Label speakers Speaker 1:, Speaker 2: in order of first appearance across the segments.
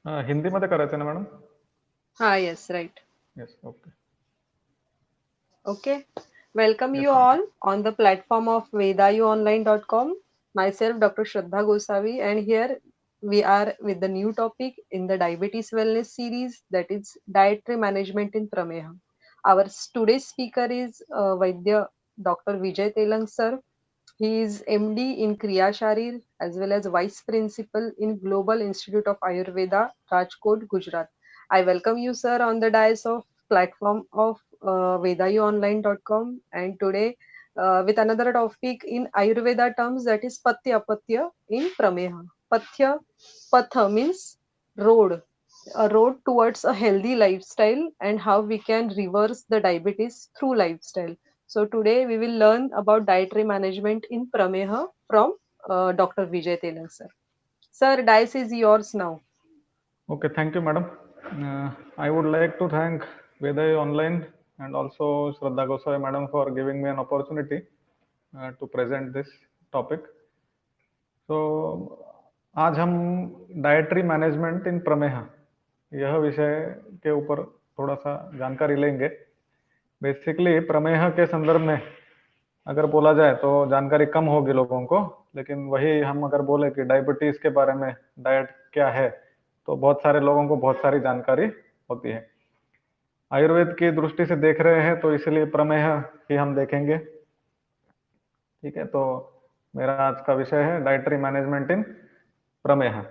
Speaker 1: हिंदीमध्ये करायचं ना madam?
Speaker 2: Ah, yes, right.
Speaker 1: Yes, okay.
Speaker 2: Okay. Welcome
Speaker 1: yes
Speaker 2: you
Speaker 1: ma'am.
Speaker 2: all on the platform of vedayuonline.com. Myself, Dr. Shraddha Gosavi, and here we are with the new topic in the diabetes wellness series, that is dietary management in Prameha. Our today's speaker is Vaidya Dr. Vijay Telang sir. He is MD in Kriya Sharir as well as Vice Principal in Global Institute of Ayurveda, Rajkot, Gujarat. I welcome you, sir, on the dais of platform of vedayuonline.com, and today with another topic in Ayurveda terms, that is Patya Apatya in Prameha. Patya, Patha means road, a road towards a healthy lifestyle and how we can reverse the diabetes through lifestyle. So today we will learn about dietary management in Prameha from Dr. Vijay Telang sir. Sir, dice is yours now.
Speaker 1: Okay, thank you, madam. I would like to thank Veday Online and also Shraddha Goswami madam for giving me an opportunity to present this topic. तो आज हम dietary management इन प्रमेह यह विषय के ऊपर थोड़ा सा जानकारी लेंगे। बेसिकली प्रमेह के संदर्भ में अगर बोला जाए तो जानकारी कम होगी लोगों को, लेकिन वही हम अगर बोले कि डायबिटीज के बारे में डाइट क्या है तो बहुत सारे लोगों को बहुत सारी जानकारी होती है। आयुर्वेद की दृष्टि से देख रहे हैं तो इसलिए प्रमेह ही हम देखेंगे। ठीक है, तो मेरा आज का विषय है डाइटरी मैनेजमेंट इन प्रमेह।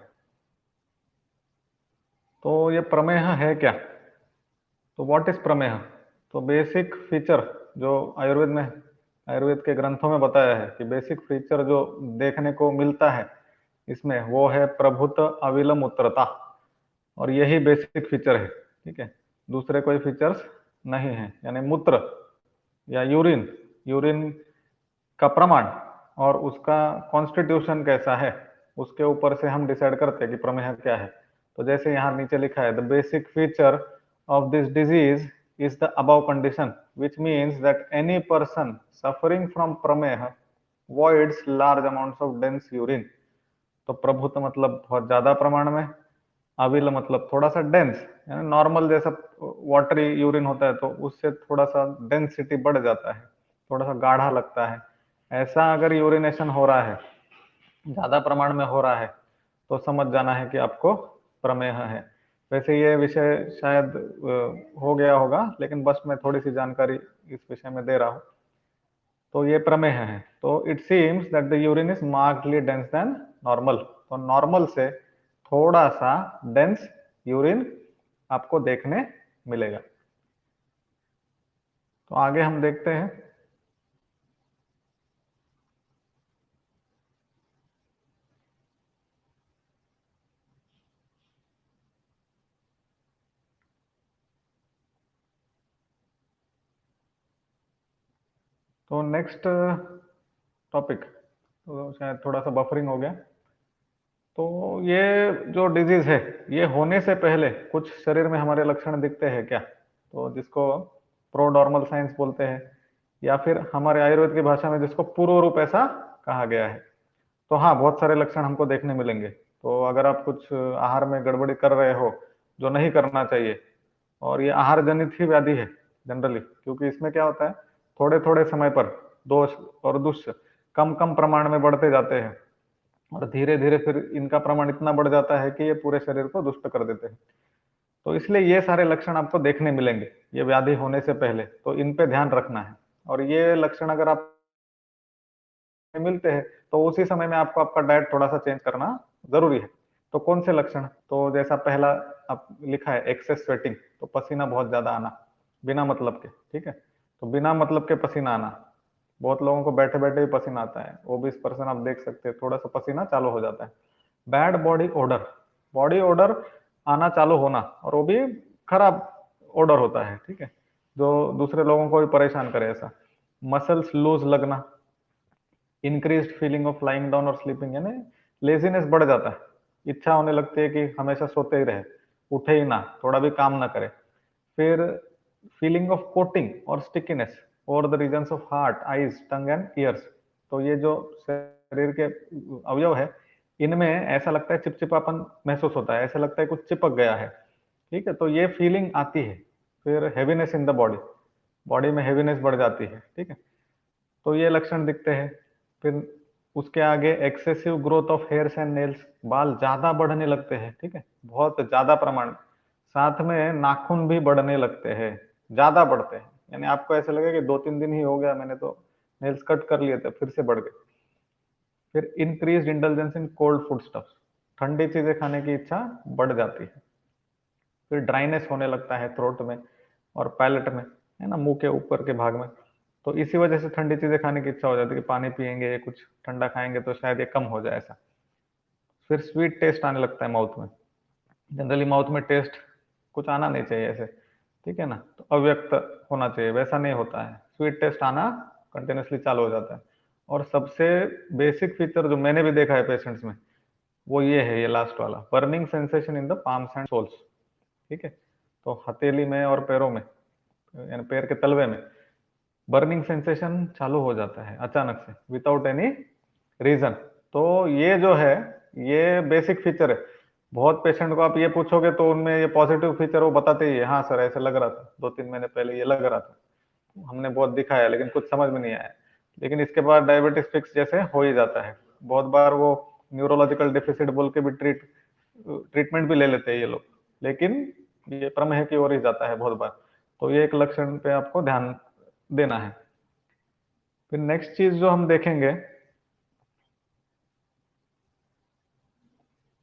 Speaker 1: तो ये प्रमेह है क्या? तो व्हाट इज प्रमेह? तो बेसिक फीचर जो आयुर्वेद के ग्रंथों में बताया है कि बेसिक फीचर जो देखने को मिलता है इसमें वो है प्रभुत अविलम उत्तरता, और यही बेसिक फीचर है। ठीक है, दूसरे कोई फीचर्स नहीं है, यानी मूत्र या यूरिन यूरिन का प्रमाण और उसका कॉन्स्टिट्यूशन कैसा है उसके ऊपर से हम डिसाइड करते हैं कि प्रमेह क्या है। तो जैसे यहाँ नीचे लिखा है, the basic feature of this disease is the above condition, which means that any person suffering from prameha voids large amounts of dense urine। तो प्रभुत मतलब बहुत ज्यादा प्रमाण में, अविल मतलब थोड़ा सा डेंस, यानी नॉर्मल जैसा वाटरी यूरिन होता है तो उससे थोड़ा सा डेंसिटी बढ़ जाता है, थोड़ा सा गाढ़ा लगता है। ऐसा अगर यूरिनेशन हो रहा है, ज्यादा प्रमाण में हो रहा है, तो समझ जाना है कि आपको प्रमेह है। वैसे ये विषय शायद हो गया होगा, लेकिन बस मैं थोड़ी सी जानकारी इस विषय में दे रहा हूँ। तो ये प्रमेह है। तो it seems that the urine is markedly dense then normal. तो नॉर्मल से थोड़ा सा डेंस यूरिन आपको देखने मिलेगा। तो आगे हम देखते हैं। तो नेक्स्ट टॉपिक, तो शायद थोड़ा सा बफरिंग हो गया। तो ये जो डिजीज है ये होने से पहले कुछ शरीर में हमारे लक्षण दिखते हैं क्या? तो जिसको प्रोडॉर्मल साइंस बोलते हैं, या फिर हमारे आयुर्वेद की भाषा में जिसको पूर्व रूप ऐसा कहा गया है। तो हाँ, बहुत सारे लक्षण हमको देखने मिलेंगे। तो अगर आप कुछ आहार में गड़बड़ी कर रहे हो जो नहीं करना चाहिए, और ये आहार जनित ही व्याधि है जनरली, क्योंकि इसमें क्या होता है, थोड़े थोड़े समय पर दोष और दुष्ट कम कम प्रमाण में बढ़ते जाते हैं, और धीरे धीरे फिर इनका प्रमाण इतना बढ़ जाता है कि ये पूरे शरीर को दुष्ट कर देते हैं। तो इसलिए ये सारे लक्षण आपको देखने मिलेंगे ये व्याधि होने से पहले, तो इन पे ध्यान रखना है। और ये लक्षण अगर आप मिलते हैं तो उसी समय में आपको आपका डाइट थोड़ा सा चेंज करना जरूरी है। तो कौन से लक्षण? तो जैसा पहला आप लिखा है, एक्सेस स्वेटिंग, तो पसीना बहुत ज्यादा आना बिना मतलब के। ठीक है, तो बिना मतलब के पसीना आना, बहुत लोगों को बैठे बैठे ही पसीना आता है, वो 20% आप देख सकते हैं, थोड़ा सा पसीना चालू हो जाता है। बैड बॉडी ओडर आना चालू होना, और वो भी खराब ओडर होता है। ठीक है, जो दूसरे लोगों को भी परेशान करे ऐसा। मसल्स लूज लगना, increase feeling of lying down और स्लीपिंग, यानी लेजीनेस बढ़ जाता है, इच्छा होने लगती है कि हमेशा सोते ही रहे, उठे ही ना, थोड़ा भी काम ना करे। फिर फीलिंग ऑफ कोटिंग और स्टिकीनेस और the regions of heart, eyes, tongue and ears. तो ये जो शरीर के अवयव है इनमें ऐसा लगता है चिपचिपापन महसूस होता है, ऐसा लगता है कुछ चिपक गया है, ठीक है। तो ये फीलिंग आती है। फिर heaviness in the body, body में हैवीनेस बढ़ जाती है, ठीक है। तो ये लक्षण दिखते हैं। फिर उसके आगे excessive growth of hairs and nails, बाल ज्यादा बढ़ने लगते हैं, ठीक है, बहुत ज्यादा प्रमाण में। साथ में नाखून भी बढ़ने लगते हैं, ज्यादा बढ़ते हैं, यानी आपको ऐसा लगेगा कि 2-3 दिन ही हो गया, मैंने तो नेल्स कट कर लिए थे, फिर से बढ़ गए। फिर increase intelligence in cold food stuffs, ठंडी चीजें खाने की इच्छा बढ़ जाती है। फिर ड्राइनेस होने लगता है थ्रोट में और पैलेट में, है ना, मुंह के ऊपर के भाग में। तो इसी वजह से ठंडी चीजें खाने की इच्छा हो जाती है कि पानी पियेंगे, कुछ ठंडा खाएंगे तो शायद ये कम हो जाए ऐसा। फिर स्वीट टेस्ट आने लगता है माउथ में। जनरली माउथ में टेस्ट कुछ आना नहीं चाहिए ऐसे, ठीक है ना, तो अव्यक्त होना चाहिए, वैसा नहीं होता है, स्वीट टेस्ट आना कंटिन्यूसली चालू हो जाता है। और सबसे बेसिक फीचर जो मैंने भी देखा है पेशेंट्स में, वो ये है, ये लास्ट वाला, burning sensation in the palms and soles, ठीक है। तो हथेली में और पैरों में, यानी पैर के तलवे में बर्निंग सेंसेशन चालू हो जाता है अचानक से, विदाउट एनी रीजन। तो ये जो है, ये बेसिक फीचर है। बहुत पेशेंट को आप ये पूछोगे तो उनमें ये पॉजिटिव फीचर वो बताते ही है, हाँ सर ऐसे लग रहा था, 2-3 महीने पहले ये लग रहा था, हमने बहुत दिखाया लेकिन कुछ समझ में नहीं आया। लेकिन इसके बाद डायबिटीज फिक्स जैसे हो ही जाता है। बहुत बार वो न्यूरोलॉजिकल डिफिसिट बोल के भी ट्रीटमेंट भी ले लेते हैं ये लोग, लेकिन ये प्रमेह की ओर ही जाता है बहुत बार। तो ये एक लक्षण पे आपको ध्यान देना है। फिर नेक्स्ट चीज जो हम देखेंगे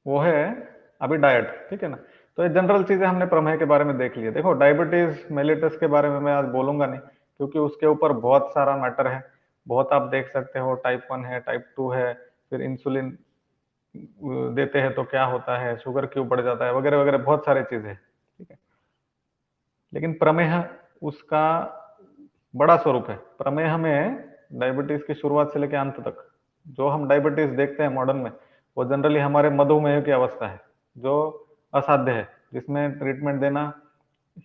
Speaker 1: वो है अभी डाइट, ठीक है ना। तो ये जनरल चीजें हमने प्रमेह के बारे में देख ली है। देखो डायबिटीज मेलिटस के बारे में मैं आज बोलूंगा नहीं, क्योंकि उसके ऊपर बहुत सारा मैटर है, बहुत आप देख सकते हो, टाइप 1 है, टाइप 2 है, फिर इंसुलिन देते हैं तो क्या होता है, शुगर क्यों बढ़ जाता है, वगैरह वगैरह, बहुत सारी चीजें, ठीक है। लेकिन प्रमेह उसका बड़ा स्वरूप है। प्रमेह में डायबिटीज की शुरुआत से लेकर अंत तक जो हम डायबिटीज देखते हैं मॉडर्न में, वो जनरली हमारे मधुमेह की अवस्था है, जो असाध्य है, जिसमें ट्रीटमेंट देना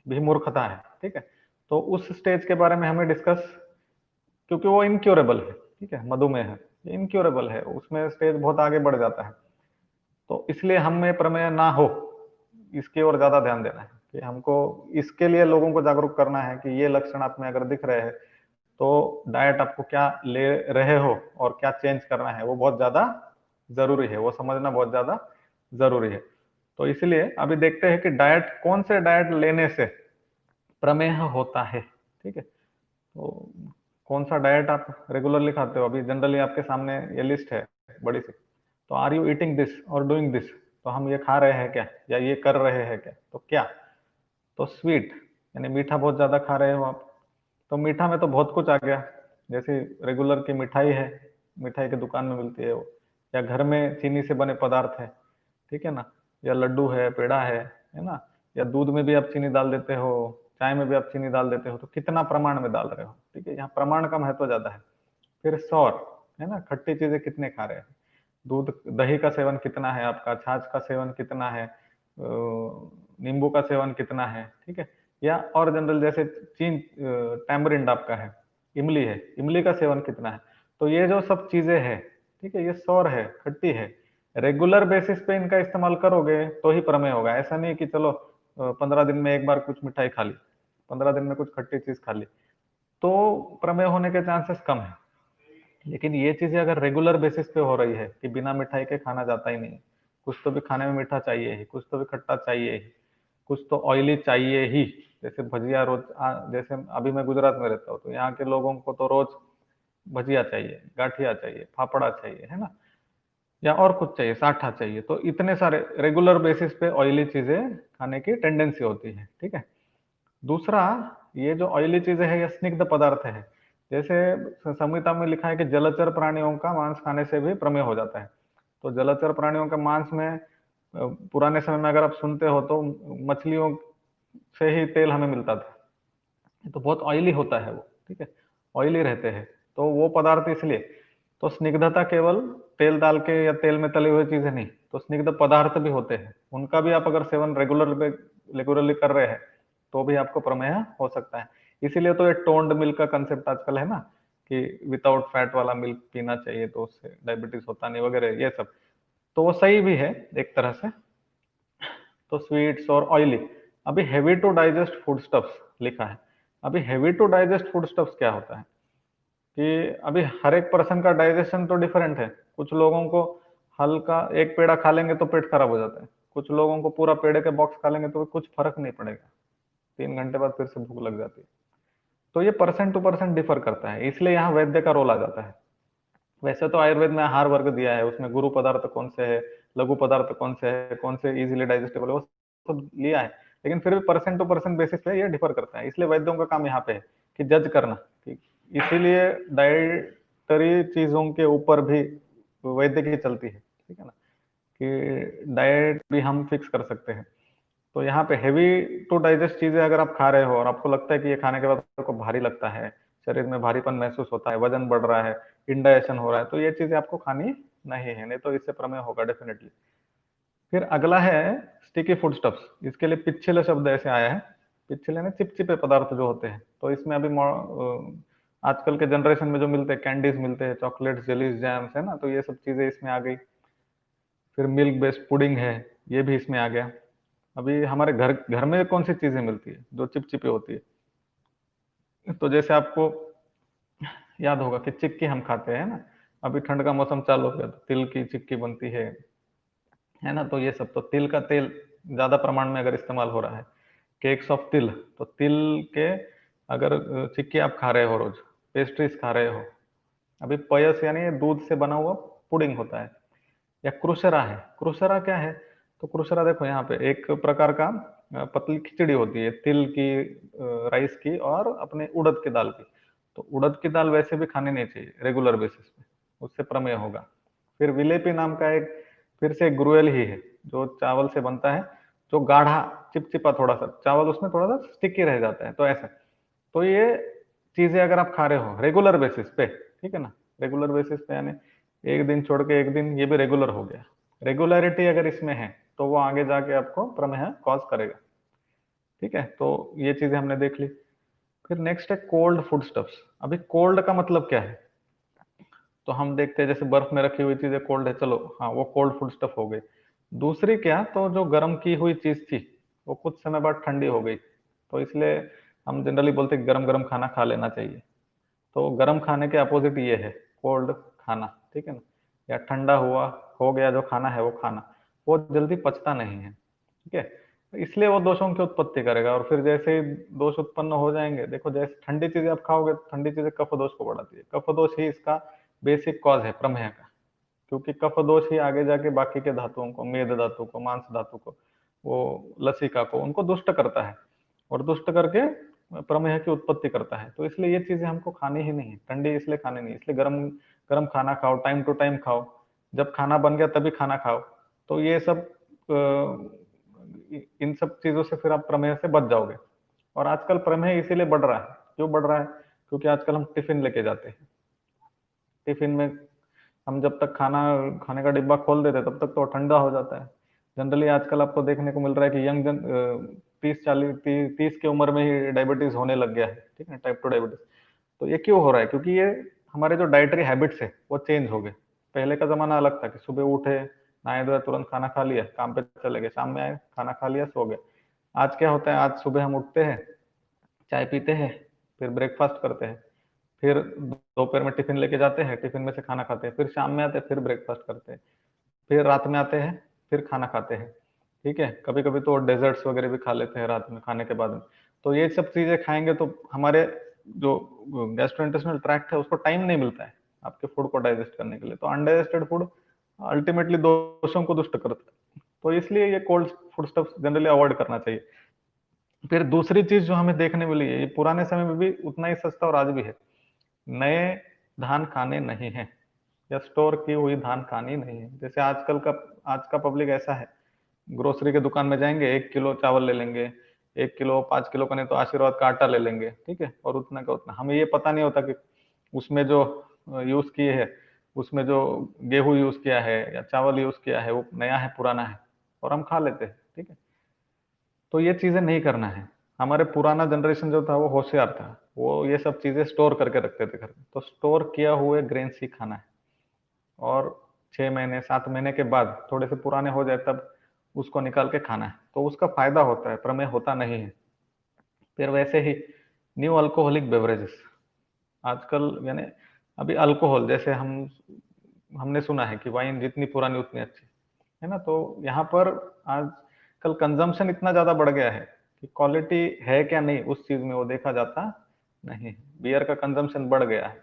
Speaker 1: भी मूर्खता है, ठीक है। तो उस स्टेज के बारे में हमें डिस्कस, क्योंकि वो इनक्योरेबल है, ठीक है, मधुमेह है, ये इनक्योरेबल है, उसमें स्टेज बहुत आगे बढ़ जाता है। तो इसलिए हमें प्रमेय ना हो, इसकी ओर ज्यादा ध्यान देना है कि हमको इसके लिए लोगों को जागरूक करना है कि ये लक्षण आप में अगर दिख रहे हैं तो डाइट आपको क्या ले रहे हो और क्या चेंज करना है, वो बहुत ज्यादा जरूरी है, वो समझना बहुत ज्यादा जरूरी है। तो इसलिए अभी देखते हैं कि डाइट, कौन से डाइट लेने से प्रमेह होता है, ठीक है। तो कौन सा डाइट आप रेगुलरली खाते हो, अभी जनरली आपके सामने ये लिस्ट है बड़ी सी। तो आर यू ईटिंग दिस और डूइंग दिस, तो हम ये खा रहे हैं क्या, या ये कर रहे हैं क्या, तो क्या। तो स्वीट यानी मीठा बहुत ज्यादा खा रहे हो आप, तो मीठा में तो बहुत कुछ आ गया, जैसे रेगुलर की मिठाई है, मिठाई की दुकान में मिलती है वो, या घर में चीनी से बने पदार्थ है, ठीक है ना, या लड्डू है, पेड़ा है ना, या दूध में भी आप चीनी डाल देते हो, चाय में भी आप चीनी डाल देते हो, तो कितना प्रमाण में डाल रहे हो, ठीक है, यहाँ प्रमाण का महत्व ज्यादा है। फिर सौर, है ना, खट्टी चीजें कितने खा रहे हैं, दूध दही का सेवन कितना है आपका, छाछ का सेवन कितना है, नींबू का सेवन कितना है, ठीक है। या और जनरल जैसे चीन, टैमरिंड आपका है, इमली है, इमली का सेवन कितना है। तो ये जो सब चीजें हैं, ठीक है, ये सौर है, खट्टी है, रेगुलर बेसिस पे इनका इस्तेमाल करोगे तो ही प्रमेय होगा। ऐसा नहीं कि चलो 15 दिन में एक बार कुछ मिठाई खा ली, 15 दिन में कुछ खट्टी चीज खा ली, तो प्रमेय होने के चांसेस कम है। लेकिन ये चीजें अगर रेगुलर बेसिस पे हो रही है कि बिना मिठाई के खाना जाता ही नहीं, कुछ तो भी खाने में मीठा चाहिए ही, कुछ तो भी खट्टा चाहिए ही, कुछ तो ऑयली चाहिए ही, जैसे भजिया रोज, जैसे अभी मैं गुजरात में रहता हूँ तो यहाँ के लोगों को तो रोज भजिया चाहिए, गाठिया चाहिए, फाफड़ा चाहिए, है ना, या और कुछ चाहिए, साठा चाहिए। तो इतने सारे रेगुलर बेसिस पे ऑयली चीजें खाने की टेंडेंसी होती है, ठीक है। दूसरा, ये जो ऑयली चीजें है, ये स्निग्ध पदार्थ है। जैसे संहिता में लिखा है कि जलचर प्राणियों का मांस खाने से भी प्रमेय हो जाता है। तो जलचर प्राणियों के मांस में पुराने समय में अगर आप सुनते हो तो मछलियों से ही तेल हमें मिलता था, तो बहुत ऑयली होता है वो, ठीक है, ऑयली रहते हैं। तो वो पदार्थ इसलिए, तो स्निग्धता केवल तेल डाल के या तेल में तली हुई चीजें नहीं, तो स्निग्ध पदार्थ भी होते हैं, उनका भी आप अगर सेवन रेगुलरली कर रहे हैं तो भी आपको प्रमेह हो सकता है। इसीलिए तो ये टोन्ड मिल्क का कंसेप्ट आजकल है ना, कि विदाउट फैट वाला मिल्क पीना चाहिए तो उससे डायबिटीज होता नहीं, वगैरह ये सब। तो वो सही भी है एक तरह से। तो स्वीट्स और ऑयली। अभी heavy to digest food stuffs लिखा है। अभी heavy to digest food stuffs क्या होता है कि अभी हर एक पर्सन का डाइजेशन तो डिफरेंट है। कुछ लोगों को हल्का एक पेड़ा खा लेंगे तो पेट खराब हो जाता है, कुछ लोगों को पूरा पेड़े के बॉक्स खा लेंगे तो कुछ फर्क नहीं पड़ेगा, 3 घंटे बाद फिर से भूख लग जाती है। तो ये पर्सन टू पर्सन डिफर करता है, इसलिए यहाँ वैद्य का रोल आ जाता है। वैसे तो आयुर्वेद में आहार वर्ग दिया है, उसमें गुरु पदार्थ कौन से है, लघु पदार्थ कौन से है, कौन से इजीली डाइजेस्टेबल है, वो सब लिया है। लेकिन फिर भी पर्सन टू पर्सन बेसिस पे ये डिफर करता है, इसलिए वैद्यों का काम यहाँ पे है कि जज करना। कि इसीलिए डाइटरी चीजों के ऊपर भी वैद्य की चलती है, ठीक है ना, कि डाइट भी हम फिक्स कर सकते हैं। तो यहाँ पे हैवी टू डाइजेस्ट चीजें अगर आप खा रहे हो और आपको लगता है कि ये खाने के बाद आपको भारी लगता है, शरीर में भारीपन महसूस होता है, वजन बढ़ रहा है, इंडाइजेशन हो रहा है, तो ये चीजें आपको खानी नहीं है, नहीं तो इससे प्रमेय होगा डेफिनेटली। फिर अगला है स्टिकी फूड स्टफ्स। इसके लिए पिच्छले शब्द ऐसे आया है, पिच्छले ने चिपचिपे पदार्थ जो होते हैं। तो इसमें अभी आजकल के जनरेशन में जो मिलते हैं, कैंडीज मिलते हैं, चॉकलेट्स, जेलीज, जैम्स, है ना, तो ये सब चीजें इसमें आ गई। फिर मिल्क बेस्ड पुडिंग है, ये भी इसमें आ गया। अभी हमारे घर घर में कौन सी चीजें मिलती है जो चिपचिपी होती है, तो जैसे आपको याद होगा कि चिक्की हम खाते हैं ना, अभी ठंड का मौसम चालू हो गया तो तिल की चिक्की बनती है ना, तो ये सब तो तिल का तेल ज्यादा प्रमाण में अगर इस्तेमाल हो रहा है, केक्स ऑफ तिल, तो तिल के अगर चिक्की आप खा रहे हो रोज, पेस्ट्रीज खा रहे हो। अभी पयस यानी दूध से बना हुआ पुडिंग होता है। या क्रुशरा है, क्रुशरा क्या है, तो क्रुशरा देखो यहाँ पे एक प्रकार का पतली खिचड़ी होती है तिल की, राइस की और अपने उड़द की दाल की। तो उड़द की दाल वैसे भी खानी नहीं चाहिए रेगुलर बेसिस पे, उससे प्रमेय होगा। फिर विलेपी नाम का एक फिर से ग्रुएल ही है, जो चावल से बनता है, जो गाढ़ा चिपचिपा, थोड़ा सा चावल उसमें थोड़ा सा स्टिकी रह जाता है, तो ऐसा। तो ये चीजें अगर आप खा रहे हो रेगुलर बेसिस पे, ठीक है ना, रेगुलर बेसिस पे यानी एक दिन छोड़ के एक दिन, ये भी रेगुलर हो गया। रेगुलरिटी अगर इसमें है तो वो आगे जाके आपको प्रमेह कॉज करेगा, ठीक है। तो ये चीजें हमने देख ली। फिर नेक्स्ट है कोल्ड फूड स्टफ्स। अभी कोल्ड का मतलब क्या है, तो हम देखते हैं जैसे बर्फ में रखी हुई चीजें कोल्ड है, चलो हाँ वो कोल्ड फूड स्टफ हो गई। दूसरी क्या, तो जो गर्म की हुई चीज थी वो कुछ समय बाद ठंडी हो गई, तो इसलिए हम जनरली बोलते हैं गरम गरम खाना खा लेना चाहिए। तो गर्म खाने के अपोजिट ये है कोल्ड खाना, ठीक है ना। या ठंडा हुआ हो गया जो खाना है वो खाना, वो जल्दी पचता नहीं है, ठीक है। तो इसलिए वो दोषों की उत्पत्ति करेगा, और फिर जैसे ही दोष उत्पन्न हो जाएंगे, देखो जैसे ठंडी चीजें आप खाओगे तो ठंडी चीजें कफ दोष को बढ़ाती है, कफ दोष ही इसका बेसिक कॉज है प्रमेह का। क्योंकि कफ दोष ही आगे जाके बाकी के धातुओं को, मेद धातु को, मांस धातु को, वो लसिका को, उनको दुष्ट करता है, और दुष्ट करके प्रमेह की उत्पत्ति करता है। तो इसलिए ये चीजें हमको खानी ही नहीं है, ठंडी इसलिए खानी नहीं, इसलिए गरम गरम खाना खाओ, टाइम टू टाइम खाओ, जब खाना बन गया तभी खाना खाओ। तो ये सब इन सब चीजों से फिर आप प्रमेह से बच जाओगे। और आजकल प्रमेह इसीलिए बढ़ रहा है, क्यों बढ़ रहा है, क्योंकि आजकल हम टिफिन लेके जाते हैं। टिफिन में हम जब तक खाना खाने का डिब्बा खोल देते तब तक तो ठंडा हो जाता है। जनरली आजकल आपको देखने को मिल रहा है कि यंग 30 की उम्र में ही डायबिटीज होने लग गया है, ठीक है, टाइप 2 डायबिटीज। तो ये क्यों हो रहा है, क्योंकि ये हमारे जो डाइटरी हैबिट्स है वो चेंज हो गए। पहले का जमाना अलग था कि सुबह उठे, नहाए धोए, तुरंत खाना खा लिया, काम पे चले गए, शाम में आए, खाना खा लिया, सो गए। आज क्या होता है, आज सुबह हम उठते हैं, चाय पीते हैं, फिर ब्रेकफास्ट करते हैं, फिर दोपहर में टिफिन लेके जाते हैं, टिफिन में से खाना खाते हैं, फिर शाम में आते हैं, फिर ब्रेकफास्ट करते हैं, फिर रात में आते हैं, फिर खाना खाते हैं, ठीक है। कभी कभी तो डेजर्ट्स वगैरह भी खा लेते हैं रात में खाने के बाद में। तो ये सब चीजें खाएंगे तो हमारे जो गैस्ट्रोइंटेस्टिनल ट्रैक्ट है उसको टाइम नहीं मिलता है आपके फूड को डाइजेस्ट करने के लिए। तो अनडाइजेस्टेड फूड अल्टीमेटली दोषों को दुष्ट करता है, तो इसलिए ये cold food stuff generally avoid करना चाहिए। फिर दूसरी चीज जो हमें देखने मिली है, ये पुराने समय में भी उतना ही सस्ता और आज भी है, नए धान खाने नहीं है, या स्टोर की हुई धान खानी नहीं है। जैसे आज का पब्लिक ऐसा है, ग्रोसरी के दुकान में जाएंगे, 1 किलो चावल ले लेंगे, 1 किलो 5 किलो का नहीं तो आशीर्वाद का आटा ले लेंगे, ठीक है, और उतना का उतना। हमें ये पता नहीं होता कि उसमें जो यूज किए है, उसमें जो गेहूं यूज किया है या चावल यूज किया है वो नया है पुराना है, और हम खा लेते हैं, ठीक है। तो ये चीजें नहीं करना है। हमारे पुराना जनरेशन जो था वो होशियार था, वो ये सब चीजें स्टोर करके रखते थे घर में, तो स्टोर किया हुए ग्रेन्स ही खाना है। और 6 महीने 7 महीने के बाद थोड़े से पुराने हो जाए तब उसको निकाल के खाना है, तो उसका फायदा होता है, प्रमेह होता नहीं है। फिर वैसे ही न्यू अल्कोहलिक बेवरेजेस आजकल, यानी अभी अल्कोहल जैसे हमने सुना है कि वाइन जितनी पुरानी उतनी अच्छी, है ना। तो यहाँ पर आजकल कंजम्पशन इतना ज्यादा बढ़ गया है कि क्वालिटी है क्या नहीं उस चीज में वो देखा जाता नहीं। बियर का कंजम्पशन बढ़ गया है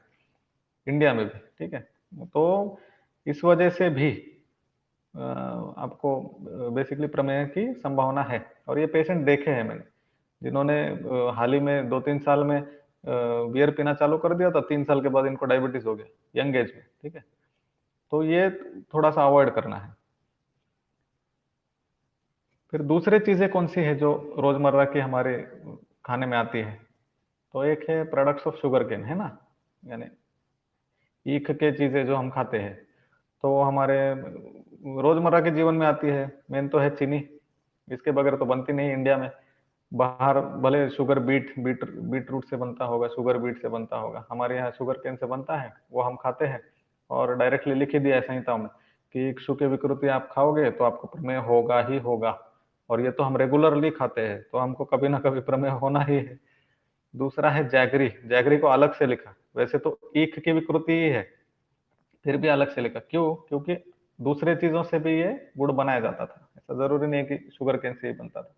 Speaker 1: इंडिया में भी, ठीक है। तो इस वजह से भी आपको बेसिकली प्रमेह की संभावना है। और ये पेशेंट देखे हैं मैंने, जिन्होंने हाल ही में 2-3 साल में बियर पीना चालू कर दिया था, 3 साल के बाद इनको डायबिटीज हो गया यंग एज में, ठीक है। तो ये थोड़ा सा अवॉइड करना है। फिर दूसरी चीजें कौन सी है जो रोजमर्रा की हमारे खाने में आती है, तो एक है प्रोडक्ट्स ऑफ शुगर केन, है ना, यानी ईख के चीजें जो हम खाते हैं, तो वो हमारे रोजमर्रा के जीवन में आती है। मेन तो है चीनी, इसके बगैर तो बनती नहीं इंडिया में। बाहर भले शुगर बीट रूट से बनता होगा, शुगर बीट से बनता होगा, हमारे यहाँ शुगर केन से बनता है, वो हम खाते हैं। और डायरेक्टली लिख ही दिया है संहिताओं में कि इक्षु की विकृति आप खाओगे तो आपको प्रमेह होगा ही होगा। और ये तो हम रेगुलरली खाते हैं, तो हमको कभी ना कभी प्रमेह होना ही है। दूसरा है जैगरी, जैगरी को अलग से लिखा, वैसे तो ईख की विकृति ही है, फिर भी अलग से लिखा, क्यों? क्योंकि दूसरे चीजों से भी ये गुड़ बनाया जाता था, ऐसा जरूरी नहीं है कि शुगर केन से ही बनता था।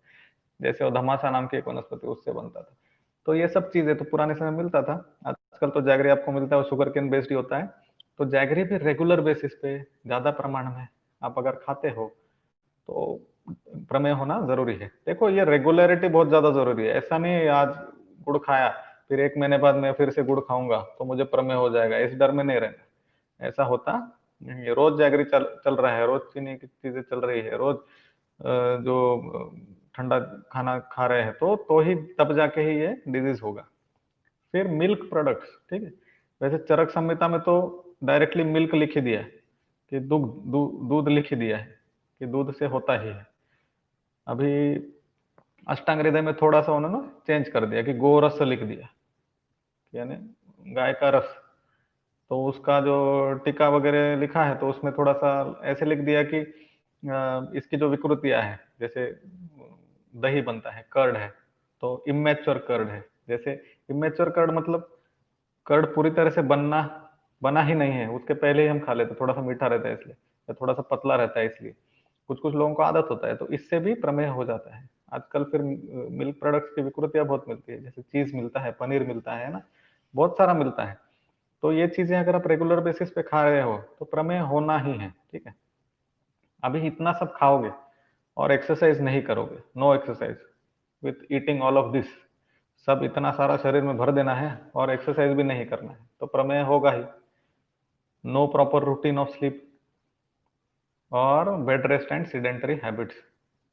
Speaker 1: जैसे वो धमासा नाम की एक वनस्पति, उससे बनता था। तो ये सब चीजें तो पुराने समय मिलता था। आजकल तो जैगरी आपको मिलता है, वो शुगर केन बेस्ड ही होता है। तो जैगरी भी रेगुलर बेसिस पे ज्यादा प्रमाण में आप अगर खाते हो तो प्रमेय होना जरूरी है। देखो ये रेगुलरिटी बहुत ज्यादा जरूरी है। ऐसा नहीं है आज गुड़ खाया फिर 1 महीने बाद मैं फिर से गुड़ खाऊंगा तो मुझे प्रमेय हो जाएगा, इस डर में नहीं रहना। ऐसा होता नहीं है। रोज जैगरी चल रहा है, रोज चीनी की चीजें चल रही है, रोज जो ठंडा खाना खा रहे हैं, तो ही तब जाके ही ये डिजीज होगा। फिर मिल्क प्रोडक्ट्स, ठीक है। वैसे चरक संहिता में तो डायरेक्टली मिल्क लिख ही दिया है कि दूध लिख ही दिया है कि दूध से होता ही है। अभी अष्टांग हृदय में थोड़ा सा उन्होंने चेंज कर दिया कि गोरस लिख दिया, यानी गाय का रस। तो उसका जो टीका वगैरह लिखा है तो उसमें थोड़ा सा ऐसे लिख दिया कि इसकी जो विकृतियां है, जैसे दही बनता है, कर्ड है, तो इमेच्योर कर्ड है। जैसे इमेच्योर कर्ड मतलब कर्ड पूरी तरह से बना ही नहीं है, उसके पहले ही हम खा लेते, थोड़ा सा मीठा रहता है इसलिए, या थोड़ा सा पतला रहता है इसलिए। कुछ कुछ लोगों को आदत होता है, तो इससे भी प्रमेह हो जाता है। आजकल फिर मिल्क प्रोडक्ट्स की विकृतियां बहुत मिलती है, जैसे चीज मिलता है, पनीर मिलता है ना, बहुत सारा मिलता है। तो ये चीजें अगर आप रेगुलर बेसिस पे खा रहे हो तो प्रमेह होना ही है, ठीक है। अभी इतना सब खाओगे और एक्सरसाइज नहीं करोगे, no exercise with eating all of this, सब इतना सारा शरीर में भर देना है और एक्सरसाइज भी नहीं करना है, तो प्रमेह होगा ही। No proper routine of sleep और bed rest and sedentary habits.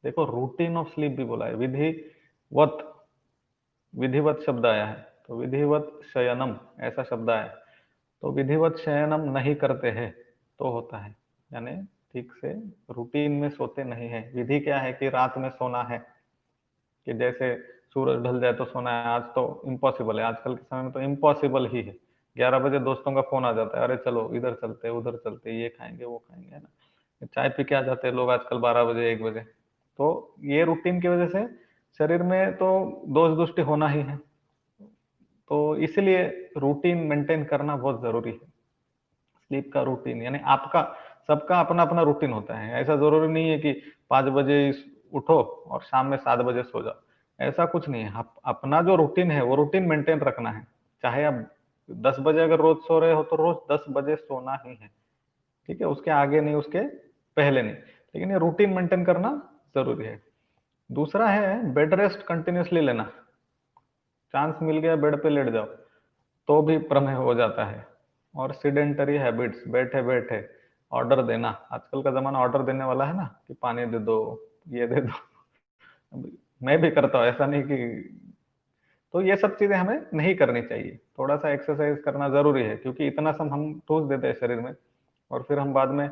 Speaker 1: देखो रूटीन ऑफ स्लीप भी बोला है, विधिवत, विधिवत शब्द आया है, तो विधिवत शयनम ऐसा शब्द आया है। तो विधिवत शयनम नहीं करते हैं तो होता है, यानी ठीक से रूटीन में सोते नहीं है। विधि क्या है कि रात में सोना है, कि जैसे सूरज ढल जाए तो सोना है। आज तो इम्पॉसिबल है, आजकल के समय में तो इम्पॉसिबल ही है। 11 बजे दोस्तों का फोन आ जाता है, अरे चलो इधर चलते उधर चलते, ये खाएंगे वो खाएंगे, है ना। चाय पी के आ जाते हैं लोग आजकल 12 बजे 1 बजे। तो ये रूटीन की वजह से शरीर में तो दोष दुष्टि होना ही है। तो इसलिए रूटीन मेंटेन करना बहुत जरूरी है। स्लीप का रूटीन, यानी आपका सबका अपना अपना रूटीन होता है। ऐसा जरूरी नहीं है कि 5 बजे उठो और शाम में 7 बजे सो जाओ, ऐसा कुछ नहीं है। आप अपना जो रूटीन है वो रूटीन मेंटेन रखना है। चाहे आप 10 बजे अगर रोज सो रहे हो तो रोज 10 बजे सोना ही है, ठीक है। उसके आगे नहीं, उसके पहले नहीं, लेकिन ये रूटीन मेंटेन करना जरूरी है। दूसरा है बेड रेस्ट कंटिन्यूसली लेना। चांस मिल गया बेड पे लेट जाओ तो भी प्रमेह हो जाता है। और सीडेंटरी हैबिट्स, बैठे बैठे ऑर्डर देना, आजकल का जमाना ऑर्डर देने वाला है ना, कि पानी दे दो, ये दे दो। मैं भी करता हूँ, ऐसा नहीं कि। तो ये सब चीजें हमें नहीं करनी चाहिए। थोड़ा सा एक्सरसाइज करना जरूरी है, क्योंकि इतना सब हम ठूस देते हैं शरीर में और फिर हम बाद में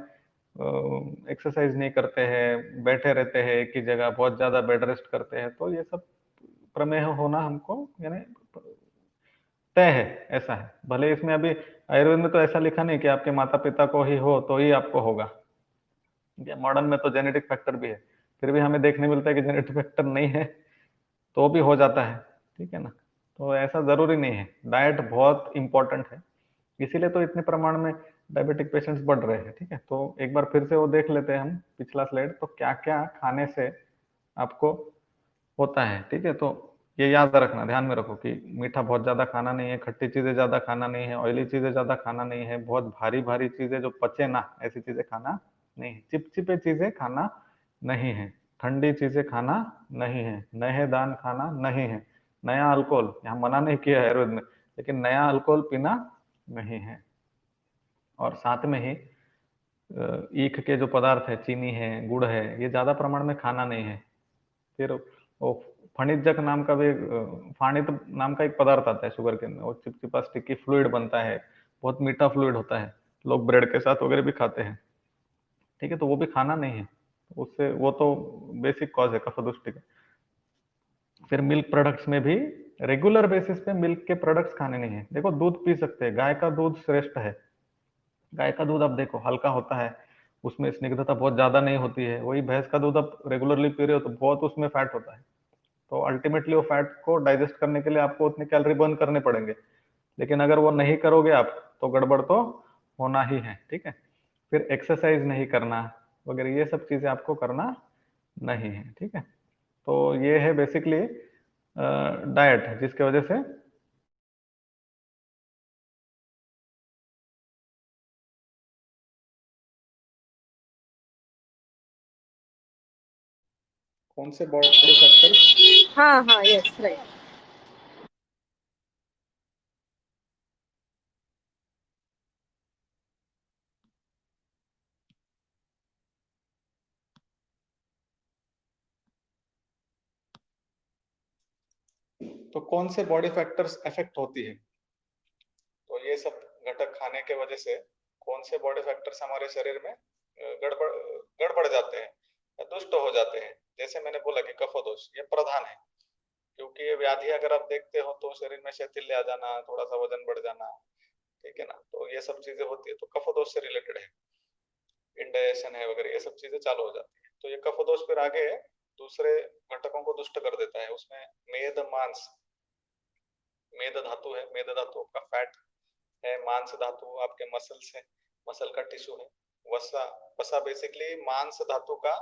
Speaker 1: एक्सरसाइज नहीं करते हैं, बैठे रहते हैं एक ही जगह, बहुत ज्यादा बेड रेस्ट करते हैं, तो ये सब प्रमेह होना हमको, यानी तय है, ऐसा है। भले इसमें अभी आयुर्वेद में तो ऐसा लिखा नहीं कि आपके माता पिता को ही हो तो ही आपको होगा, मॉडर्न में तो जेनेटिक फैक्टर भी है, फिर भी हमें देखने मिलता है कि जेनेटिक फैक्टर नहीं है तो भी हो जाता है, ठीक है ना। तो ऐसा जरूरी नहीं है, डाइट बहुत इंपॉर्टेंट है, इसीलिए तो इतने प्रमाण में डायबिटिक पेशेंट्स बढ़ रहे हैं, ठीक है। तो एक बार फिर से वो देख लेते हैं हम पिछला स्लाइड, तो क्या क्या खाने से आपको होता है, ठीक है। तो ये याद रखना, ध्यान में रखो कि मीठा बहुत ज्यादा खाना नहीं है, खट्टी चीजें ज्यादा खाना नहीं है, ऑयली चीजें ज्यादा खाना नहीं है, बहुत भारी भारी चीजें जो पचे ना ऐसी चीजें खाना नहीं है, चिपचिपे चीजें खाना नहीं है, ठंडी चीजें खाना नहीं है, नए दान खाना नहीं है, नया अल्कोहल यहाँ मना नहीं किया है आयुर्वेद में, लेकिन नया अल्कोहल पीना नहीं है। और साथ में ही ईख के जो पदार्थ है, चीनी है, गुड़ है, ये ज्यादा प्रमाण में खाना नहीं है। फिर वो फणिजक नाम का भी फाणित नाम का एक पदार्थ आता है शुगर के अंदर, वो चिपचिपा स्टिकी फ्लूइड बनता है, बहुत मीठा फ्लूइड होता है, लोग ब्रेड के साथ वगैरह भी खाते हैं, ठीक है। तो वो भी खाना नहीं है, उससे वो तो बेसिक कॉज है कफदुष्टि का। फिर मिल्क प्रोडक्ट्स में भी रेगुलर बेसिस पे मिल्क के प्रोडक्ट्स खाने नहीं है। देखो दूध पी सकते हैं, गाय का दूध श्रेष्ठ है, गाय का दूध आप देखो हल्का होता है, उसमें स्निग्धता बहुत ज्यादा नहीं होती है। वही भैंस का दूध आप रेगुलरली पी रहे हो तो बहुत उसमें फैट होता है, तो अल्टीमेटली वो फैट को डाइजेस्ट करने के लिए आपको उतने कैलोरी बर्न करने पड़ेंगे, लेकिन अगर वो नहीं करोगे आप तो गड़बड़ तो होना ही है, ठीक है। फिर एक्सरसाइज नहीं करना वगैरह, ये सब चीजें आपको करना नहीं है, ठीक है। तो ये है बेसिकली डाइट, जिसके वजह से कौन से बॉडी फैक्टर्स।
Speaker 2: हाँ हाँ, यस राइट।
Speaker 1: तो कौन से बॉडी फैक्टर्स अफेक्ट होती है, तो ये सब घटक खाने के वजह से कौन से बॉडी फैक्टर्स हमारे शरीर में गड़बड़ गड़बड़ जाते हैं या दुष्ट हो जाते हैं। जैसे मैंने बोला कि कफदोष ये प्रधान है, क्योंकि ये व्याधि अगर आप देखते हो तो शरीर में शैथिल्य आ जाना, थोड़ा सा वजन बढ़ जाना, ठीक है ना, तो ये सब चीजें होती है, तो कफदोष से रिलेटेड है, इंडाइजेशन है वगैरह, ये सब चीजें चालू हो जाती है। तो ये कफदोष फिर आगे दूसरे घटकों को दुष्ट कर देता है। उसमें मेद मांस, मेद धातु है, मेद धातु का फैट है, मांस धातु आपके मसल्स है, मसल का टिश्यू है, वसा, वसा बेसिकली मांस धातु का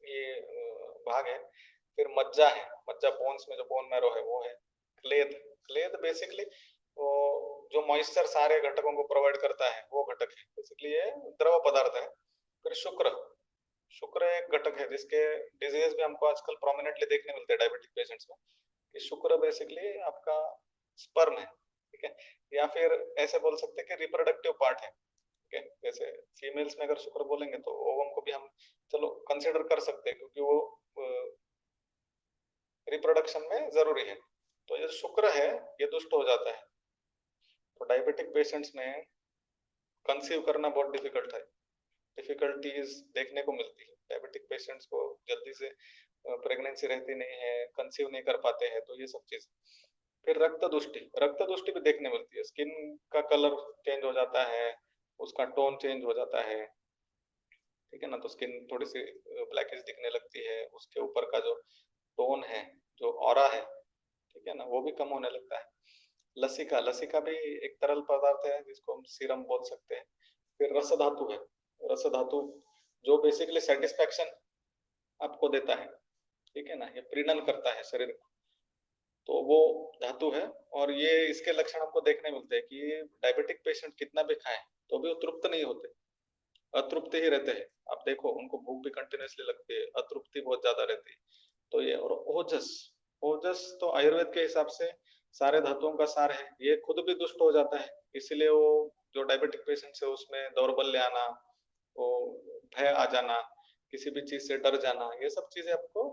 Speaker 1: ये भाग है। फिर मज्जा है, मज्जा बोन्स में जो बोन मैरो है वो है। क्लेद, क्लेद बेसिकली वो जो मॉइस्चर सारे घटकों को प्रोवाइड करता है वो घटक है, बेसिकली ये द्रव पदार्थ है। फिर शुक्र, शुक्र एक घटक है जिसके डिजीज भी हमको आजकल प्रोमिनेंटली देखने मिलते हैं डायबिटिक पेशेंट्स में, कि शुक्र बेसिकली आपका स्पर्म है, ठीक है, या फिर ऐसे बोल सकते हैं कि रिप्रोडक्टिव पार्ट है, ठीक है। जैसे फीमेल्स में अगर शुक्र बोलेंगे तो ओवम को भी हम चलो कंसिडर कर सकते हैं, क्योंकि वो रिप्रोडक्शन में जरूरी है। तो ये शुक्र है ये दुष्ट हो जाता है, तो डायबिटिक पेशेंट्स में कंसीव करना बहुत डिफिकल्ट है, डिफिकल्टीज देखने को मिलती है। डायबिटिक पेशेंट्स को जल्दी से प्रेगनेंसी रहती नहीं है, कंसीव नहीं कर पाते हैं, तो ये सब चीज। फिर रक्त दुष्टि, रक्त दुष्टि भी देखने मिलती है, स्किन का कलर चेंज हो जाता है, उसका टोन चेंज हो जाता है, ठीक है ना, तो स्किन थोड़ी सी ब्लैकिश दिखने लगती है, उसके ऊपर का जो टोन है, जो ऑरा है, ठीक है ना, वो भी कम होने लगता है। लसिका, लसिका भी एक तरल पदार्थ है जिसको हम सीरम बोल सकते हैं। फिर रस धातु है, रस धातु जो बेसिकली सेटिस्फैक्शन आपको देता है, ठीक है ना, ये प्रीणन करता है शरीर को, तो वो धातु है। और ये इसके लक्षण हमको देखने मिलते हैं कि डायबिटिक पेशेंट कितना भी खाए तो भी वो तृप्त नहीं होते, अतृप्त ही रहते हैं। आप देखो उनको भूख भी कंटिन्यूसली लगती है, अतृप्ति बहुत ज्यादा रहती है। तो ये, और ओजस, ओजस तो आयुर्वेद के हिसाब से सारे धातुओं का सार है, ये खुद भी दुष्ट हो जाता है, इसीलिए वो जो डायबिटिक पेशेंट है उसमें दौर्बल्य आना, वो भय आ जाना, किसी भी चीज से डर जाना, ये सब चीजें आपको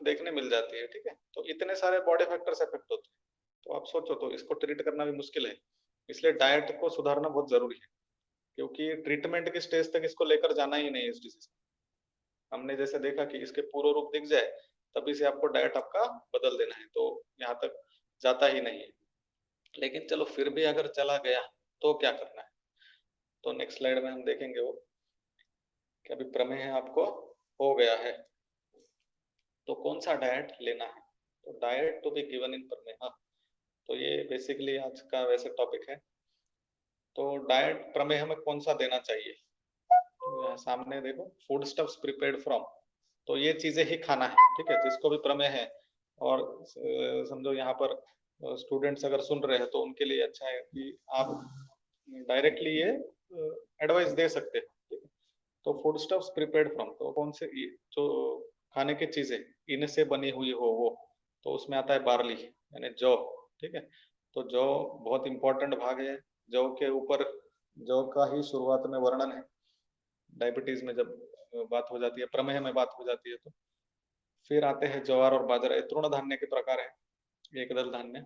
Speaker 1: देखने मिल जाती है, ठीक है। तो इतने सारे बॉडी फैक्टर्स इफेक्ट होते हैं, तो आप सोचो तो इसको ट्रीट करना भी मुश्किल है, इसलिए डाइट को सुधारना बहुत जरूरी है, क्योंकि ट्रीटमेंट की स्टेज तक इसको लेकर जाना ही नहीं है इस डिजीज। हमने जैसे देखा कि इसके पूर्व रूप दिख जाए तभी से आपको डाइट आपका बदल देना है, तो यहाँ तक जाता ही नहीं है। लेकिन चलो फिर भी अगर चला गया तो क्या करना है, तो नेक्स्ट स्लाइड में हम देखेंगे वो कि अभी प्रमेय आपको हो गया है तो कौन सा डाइट लेना है। तो diet to be given in प्रमेय, तो ये बेसिकली आज का वैसे टॉपिक है। तो डाइट प्रमेय में कौन सा देना चाहिए, तो यहाँ सामने देखो फूड स्टफ्स प्रिपेयर्ड फ्रॉम, तो ये चीजें ही खाना है, ठीक है, जिसको भी प्रमेय है। और समझो यहाँ पर स्टूडेंट्स अगर सुन रहे हैं तो उनके लिए अच्छा है कि आप डायरेक्टली ये एडवाइस दे सकते हैं, ठीक है। तो फूड स्टफ्स प्रिपेयर्ड फ्रॉम, तो कौन से जो खाने की चीजें इनसे बनी हुई हो वो, तो उसमें आता है बार्ली यानी जौ, ठीक है। तो जौ बहुत इंपॉर्टेंट भाग है। जौ के ऊपर जौ का ही शुरुआत में वर्णन है डायबिटीज में, जब बात हो जाती है, प्रमेह में बात हो जाती है तो। फिर आते हैं ज्वार और बाजरा, ये तृण धान्य के प्रकार है, एकदल धान्य।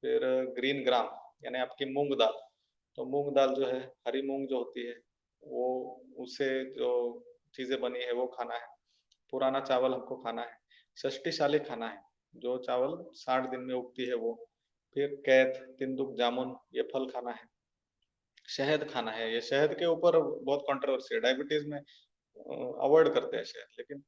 Speaker 1: फिर ग्रीन ग्राम यानी आपकी मूंग दाल, तो मूंग दाल जो है, हरी मूंग जो होती है वो, उससे जो चीजें बनी है वो खाना है। पुराना चावल हमको खाना है। षष्टिशाली खाना है, जो चावल 60 दिन में उगती है वो। फिर कैथ, तिंदुक, जामुन, ये फल खाना है। शहद खाना है, ये शहद के ऊपर बहुत कंट्रोवर्सी है, डायबिटीज में अवॉइड करते हैं शहद, लेकिन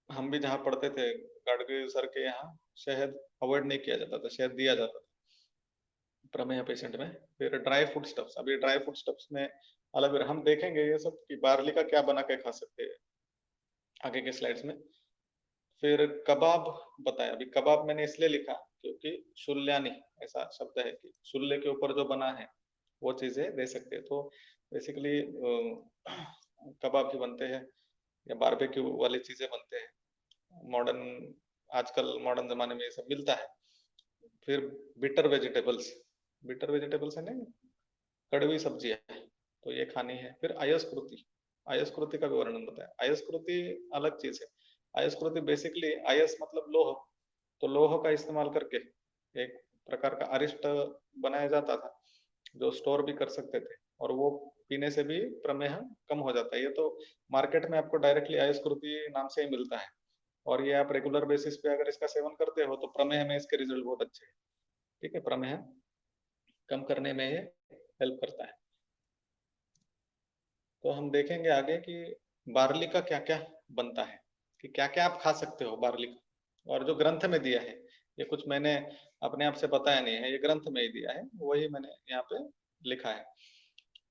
Speaker 1: हम भी जहाँ पढ़ते थे गाडगिल सर के यहाँ शहद अवॉइड नहीं किया जाता था, शहद दिया जाता था प्रमेह पेशेंट में। फिर ड्राई फूड स्टफ्स, अभी ड्राई फूड स्टफ्स में अलग हम देखेंगे ये सब कि बार्ली का क्या बना के खा सकते हैं आगे के स्लाइड्स में। फिर कबाब बताया, अभी कबाब मैंने इसलिए लिखा क्योंकि शुल्यानी ऐसा शब्द है कि शुल्य के ऊपर जो बना है वो चीजें दे सकते हैं। तो बेसिकली कबाब भी बनते हैं या बारबेक्यू वाली चीजें बनते हैं मॉडर्न, आजकल मॉडर्न जमाने में ये सब मिलता है। फिर बिटर वेजिटेबल्स है ना, कड़वी सब्जियां, तो ये खानी है। फिर अयस्कृति, अयस्कृति का भी वर्णन बताया। अयस्कृति अलग चीज है। अयस्कृति बेसिकली, अयस मतलब लोह, तो लोह का इस्तेमाल करके एक प्रकार का अरिष्ट बनाया जाता था जो स्टोर भी कर सकते थे, और वो पीने से भी प्रमेह कम हो जाता है। ये तो मार्केट में आपको डायरेक्टली अयस्कृति नाम से ही मिलता है, और ये आप रेगुलर बेसिस पे अगर इसका सेवन करते हो तो प्रमेह में इसके रिजल्ट बहुत अच्छे हैं, ठीक है। प्रमेह कम करने में ये हेल्प करता है। तो हम देखेंगे आगे कि बार्ली का क्या क्या बनता है, कि क्या क्या आप खा सकते हो बार्ली का। और जो ग्रंथ में दिया है, ये कुछ मैंने अपने आप से बताया नहीं है, ये ग्रंथ में ही दिया है, वही मैंने यहाँ पे लिखा है।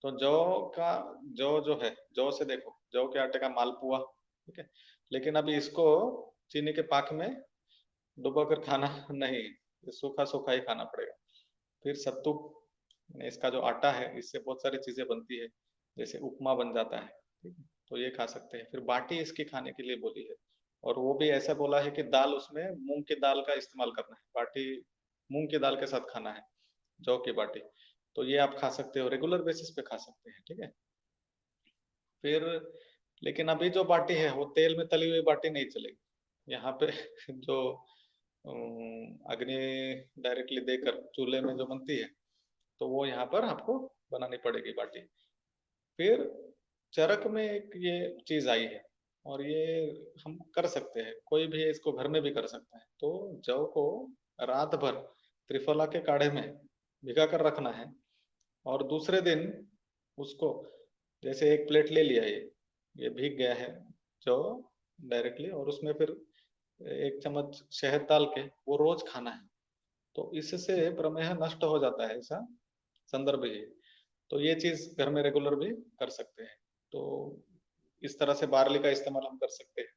Speaker 1: तो जौ का, जौ जो है, जौ से देखो, जौ के आटे का मालपुआ, ठीक है। लेकिन अभी इसको चीनी के पाक में डुबो कर खाना नहीं, ये सूखा सूखा ही खाना पड़ेगा। फिर सत्तू, इसका जो आटा है इससे बहुत सारी चीजें बनती है, जैसे उपमा बन जाता है, ठीक है, तो ये खा सकते हैं। फिर बाटी इसकी खाने के लिए बोली है, और वो भी ऐसा बोला है कि दाल, उसमें मूंग की दाल का इस्तेमाल करना है, बाटी मूंग की दाल के साथ खाना है, जौ की बाटी। तो ये आप खा सकते हो, रेगुलर बेसिस पे खा सकते हैं, ठीक है। फिर लेकिन अभी जो बाटी है वो तेल में तली हुई बाटी नहीं चलेगी यहाँ पे जो अग्नि डायरेक्टली देकर चूल्हे में जो बनती है, तो वो यहाँ पर आपको बनानी पड़ेगी बाटी। फिर चरक में एक ये चीज आई है, और ये हम कर सकते हैं, कोई भी इसको घर में भी कर सकता है। तो जौ को रात भर त्रिफला के काढ़े में भिगा कर रखना है, और दूसरे दिन उसको, जैसे एक प्लेट ले लिया, ये भीग गया है जौ डायरेक्टली, और उसमें फिर 1 चम्मच शहद डाल के वो रोज खाना है, तो इससे प्रमेह नष्ट हो जाता है, ऐसा संदर्भ है। तो ये चीज घर में रेगुलर भी कर सकते हैं। तो इस तरह से बार्ली का इस्तेमाल हम कर सकते हैं।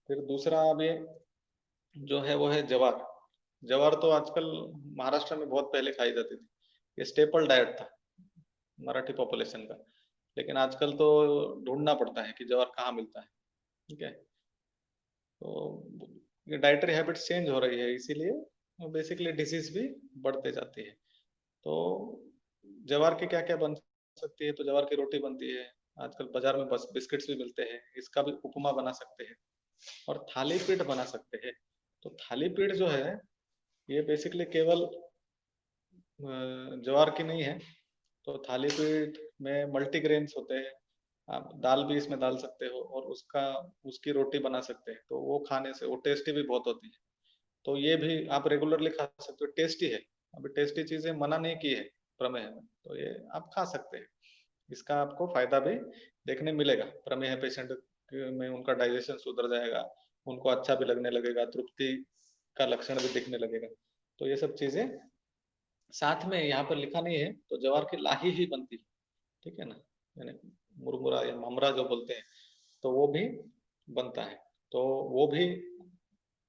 Speaker 1: फिर दूसरा अभी जो है वो है जवार। जवार तो आजकल महाराष्ट्र में बहुत पहले खाई जाती थी, ये स्टेपल डाइट था मराठी पॉपुलेशन का, लेकिन आजकल तो ढूंढना पड़ता है कि जवार कहाँ मिलता है, ठीक है। तो ये डाइटरी हैबिट्स चेंज हो रही है, इसीलिए बेसिकली डिजीज भी बढ़ते जाती है। तो जवार की क्या क्या बन सकती है, तो जवार की रोटी बनती है, आजकल बाजार में बस बिस्किट्स भी मिलते हैं, इसका भी उपमा बना सकते हैं, और थाली पीठ बना सकते हैं। तो थाली पीठ जो है ये बेसिकली केवल ज्वार की नहीं है, तो थाली पीठ में मल्टीग्रेन्स होते हैं, आप दाल भी इसमें डाल सकते हो, और उसका उसकी रोटी बना सकते हैं, तो वो खाने से वो टेस्टी भी बहुत होती है। तो ये भी आप रेगुलरली खा सकते हो, टेस्टी है। अभी टेस्टी चीजें मना नहीं की है प्रमेह में, तो ये आप खा सकते हैं। इसका आपको फायदा भी देखने मिलेगा। प्रमेह पेशेंट में उनका डाइजेशन सुधर जाएगा, उनको अच्छा भी लगने लगेगा, तृप्ति का लक्षण भी दिखने लगेगा। तो ये सब चीजें साथ में यहाँ पर लिखा नहीं है, तो ज्वार की लाही ही बनती है, ठीक है ना, यानी मुरमुरा या ममरा जो बोलते हैं, तो वो भी बनता है, तो वो भी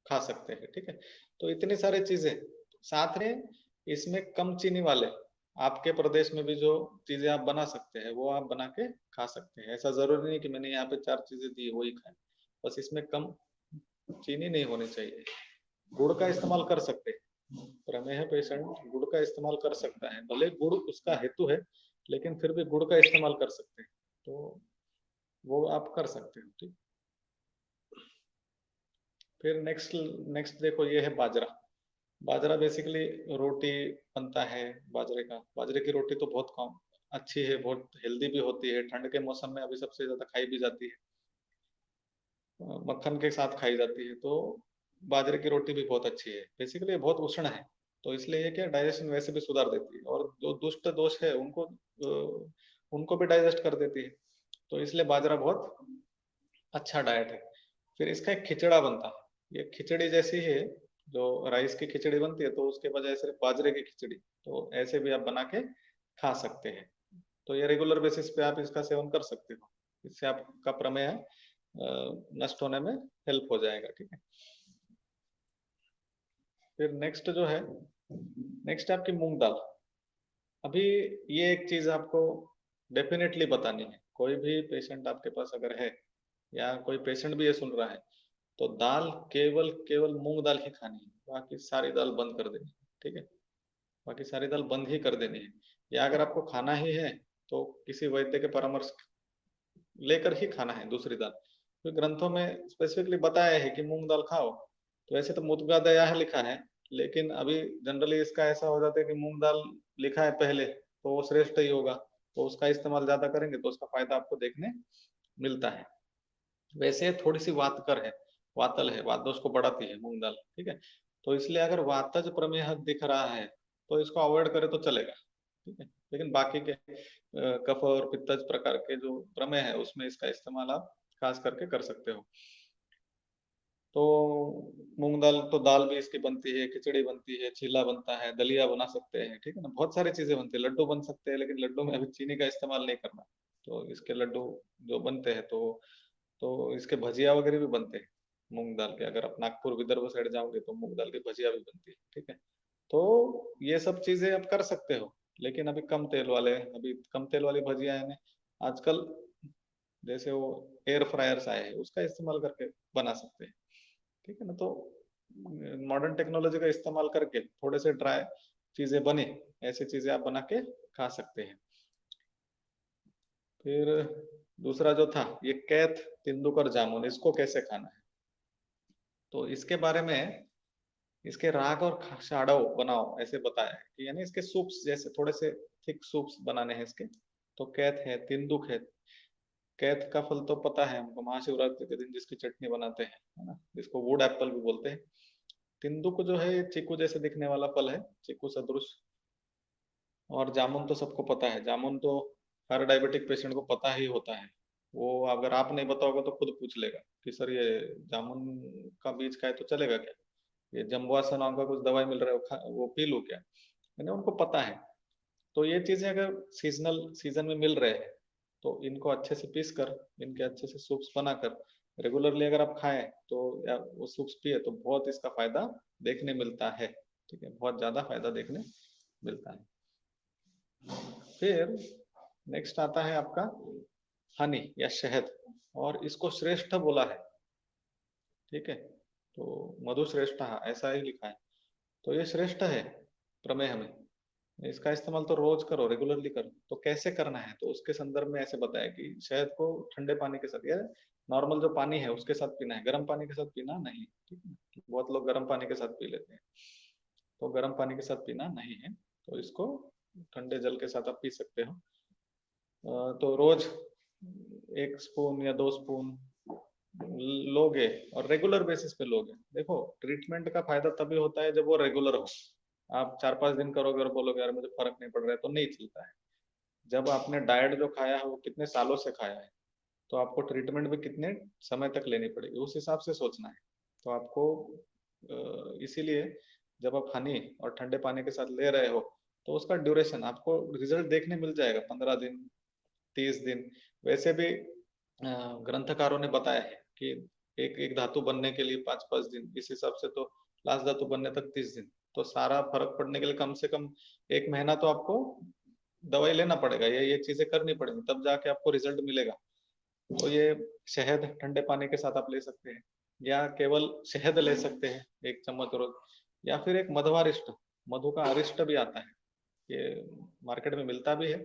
Speaker 1: खा सकते हैं, ठीक है। तो इतनी सारी चीजें साथ में, इसमें कम चीनी वाले आपके प्रदेश में भी जो चीजें आप बना सकते हैं वो आप बना के खा सकते हैं। ऐसा जरूरी नहीं कि मैंने यहाँ पे 4 चीजें दी वही खाए, बस इसमें कम चीनी नहीं होनी चाहिए। गुड़ का इस्तेमाल कर सकते हैं, प्रमेह पेशेंट गुड़ का इस्तेमाल कर सकता है, भले गुड़ उसका हेतु है लेकिन फिर भी गुड़ का इस्तेमाल कर सकते हैं, तो वो आप कर सकते हो, ठीक। फिर नेक्स्ट नेक्स्ट देखो, ये है बाजरा। बाजरा बेसिकली रोटी बनता है बाजरे का। बाजरे की रोटी तो बहुत कम अच्छी है, बहुत हेल्दी भी होती है, ठंड के मौसम में अभी सबसे ज्यादा खाई भी जाती है, मक्खन के साथ खाई जाती है। तो बाजरे की रोटी भी बहुत अच्छी है, बेसिकली बहुत उष्ण है, तो इसलिए ये क्या डाइजेशन वैसे भी सुधार देती है, और जो दुष्ट दोष है उनको भी डाइजेस्ट कर देती है, तो इसलिए बाजरा बहुत अच्छा डाइट है। फिर इसका एक खिचड़ा बनता है, ये खिचड़ी जैसी है, जो राइस की खिचड़ी बनती है, तो उसके बजाय सिर्फ बाजरे की खिचड़ी, तो ऐसे भी आप बना के खा सकते हैं। तो ये रेगुलर बेसिस पे आप इसका सेवन कर सकते हो, इससे आपका प्रमेह नष्ट होने में हेल्प हो जाएगा, ठीक है। फिर नेक्स्ट जो है, नेक्स्ट आपकी मूंग दाल। अभी ये एक चीज आपको डेफिनेटली बतानी है, कोई भी पेशेंट आपके पास अगर है या कोई पेशेंट भी ये सुन रहा है, तो दाल केवल केवल मूंग दाल ही खानी है, बाकी सारी दाल बंद कर देनी है, ठीक है। बाकी सारी दाल बंद ही कर देनी है, या अगर आपको खाना ही है तो किसी वैद्य के परामर्श लेकर ही खाना है दूसरी दाल। तो ग्रंथों में स्पेसिफिकली बताया है कि मूंग दाल खाओ, तो वैसे तो मुद्गा दया है लिखा है, लेकिन अभी जनरली इसका ऐसा हो जाता है कि मूंग दाल लिखा है पहले तो वो श्रेष्ठ ही होगा, तो उसका इस्तेमाल ज्यादा करेंगे तो उसका फायदा आपको देखने मिलता है। वैसे थोड़ी सी वातकर है, वातल है, वात दोष को बढ़ाती है मूंग दाल, ठीक है। तो इसलिए अगर वातज प्रमेह दिख रहा है तो इसको अवॉइड करे तो चलेगा, ठीक है। लेकिन बाकी के कफ और पित्तज प्रकार के जो प्रमेह है उसमें इसका इस्तेमाल आप खास करके कर सकते हो। तो मूंग दाल तो दाल भी इसकी बनती है, खिचड़ी बनती है, चीला बनता है, दलिया बना सकते हैं, ठीक है ना, बहुत सारी चीजें बनती है, लड्डू बन सकते हैं, लेकिन लड्डू में अभी चीनी का इस्तेमाल नहीं करना। तो इसके लड्डू जो बनते हैं, तो इसके भजिया वगैरह भी बनते हैं मूंग दाल के। अगर आप नागपुर विदर्भ साइड जाओगे तो मूंग दाल की भजिया भी बनती है, ठीक है। तो ये सब चीजें आप कर सकते हो, लेकिन अभी कम तेल वाले, अभी कम तेल वाली भजिया है आजकल, जैसे वो एयर फ्रायर्स आए हैं उसका इस्तेमाल करके बना सकते हैं, ठीक है ना। तो मॉडर्न टेक्नोलॉजी का इस्तेमाल करके थोड़े से ड्राई चीजें बने, ऐसी चीजें आप बना के खा सकते हैं। फिर दूसरा जो था ये कैथ तेंदुकर जामुन, इसको कैसे खाना है, तो इसके बारे में इसके राग और शाड़ो बनाओ ऐसे बताया है कि यानी इसके सूप्स जैसे थोड़े से थिक सूप्स बनाने हैं इसके। तो कैथ है, तिंदुक है। कैथ का फल तो पता है हमको, महाशिवरात्रि के दिन जिसकी चटनी बनाते हैं, है ना, जिसको वुड एप्पल भी बोलते हैं। तिंदुक जो है ये चीकू जैसे दिखने वाला फल है, चीकू सदृश। और जामुन तो सबको पता है, जामुन तो हर डायबिटिक पेशेंट को पता ही होता है। वो अगर आप नहीं बताओगे तो खुद पूछ लेगा कि सर ये जामुन का बीज खाए तो चलेगा क्या, ये जम्बुआसन नाम का कुछ दवाई मिल रहा है वो पी लूं क्या, यानी उनको पता है। तो ये चीजें अगर सीजनल सीजन में मिल रहे हैं तो इनको अच्छे से पीस कर, इनके अच्छे से सूप्स बनाकर रेगुलरली अगर आप खाएं तो, या वो सूप्स पिए तो बहुत इसका फायदा देखने मिलता है, ठीक है, बहुत ज्यादा फायदा देखने मिलता है। फिर नेक्स्ट आता है आपका हनी या शहद, और इसको श्रेष्ठ बोला है, ठीक है। तो मधु श्रेष्ठ ऐसा ही लिखा है, तो ये श्रेष्ठ है प्रमेह में। इसका इस्तेमाल तो रोज करो, रेगुलरली करो। तो कैसे करना है, तो उसके संदर्भ में ऐसे बताया कि शहद को ठंडे पानी के साथ या नॉर्मल जो पानी है उसके साथ पीना है, गर्म पानी के साथ पीना नहीं, ठीक है। बहुत लोग गर्म पानी के साथ पी लेते हैं, तो गर्म पानी के साथ पीना नहीं है, तो इसको ठंडे जल के साथ आप पी सकते हो। तो रोज 1 स्पून या 2 स्पून लोगे और रेगुलर बेसिस पे लोगे। देखो ट्रीटमेंट का फायदा तभी होता है जब वो रेगुलर हो। आप 4-5 दिन करोगे और बोलोगे यार मुझे फर्क नहीं पड़ रहा है, तो नहीं चलता है। जब आपने डाइट जो खाया है वो कितने सालों से खाया है, तो आपको ट्रीटमेंट भी कितने समय तक लेनी पड़ेगी, उस हिसाब से सोचना है। तो आपको इसीलिए जब आप हनी और ठंडे पानी के साथ ले रहे हो तो उसका ड्यूरेशन आपको रिजल्ट देखने मिल जाएगा, 15 दिन, 30 दिन। वैसे भी ग्रंथकारों ने बताया है कि एक एक धातु बनने के लिए 5-5 दिन, इस हिसाब से तो लास्ट धातु बनने तक 30 दिन। तो सारा फर्क पड़ने के लिए कम से कम 1 महीना तो आपको दवाई लेना पड़ेगा, ये चीजें करनी पड़ेंगी, तब जाके आपको रिजल्ट मिलेगा। तो ये शहद ठंडे पानी के साथ आप ले सकते हैं, या केवल शहद ले सकते हैं 1 चम्मच रोज, या फिर एक मधुवारिष्ट, मधु का अरिष्ट भी आता है, ये मार्केट में मिलता भी है।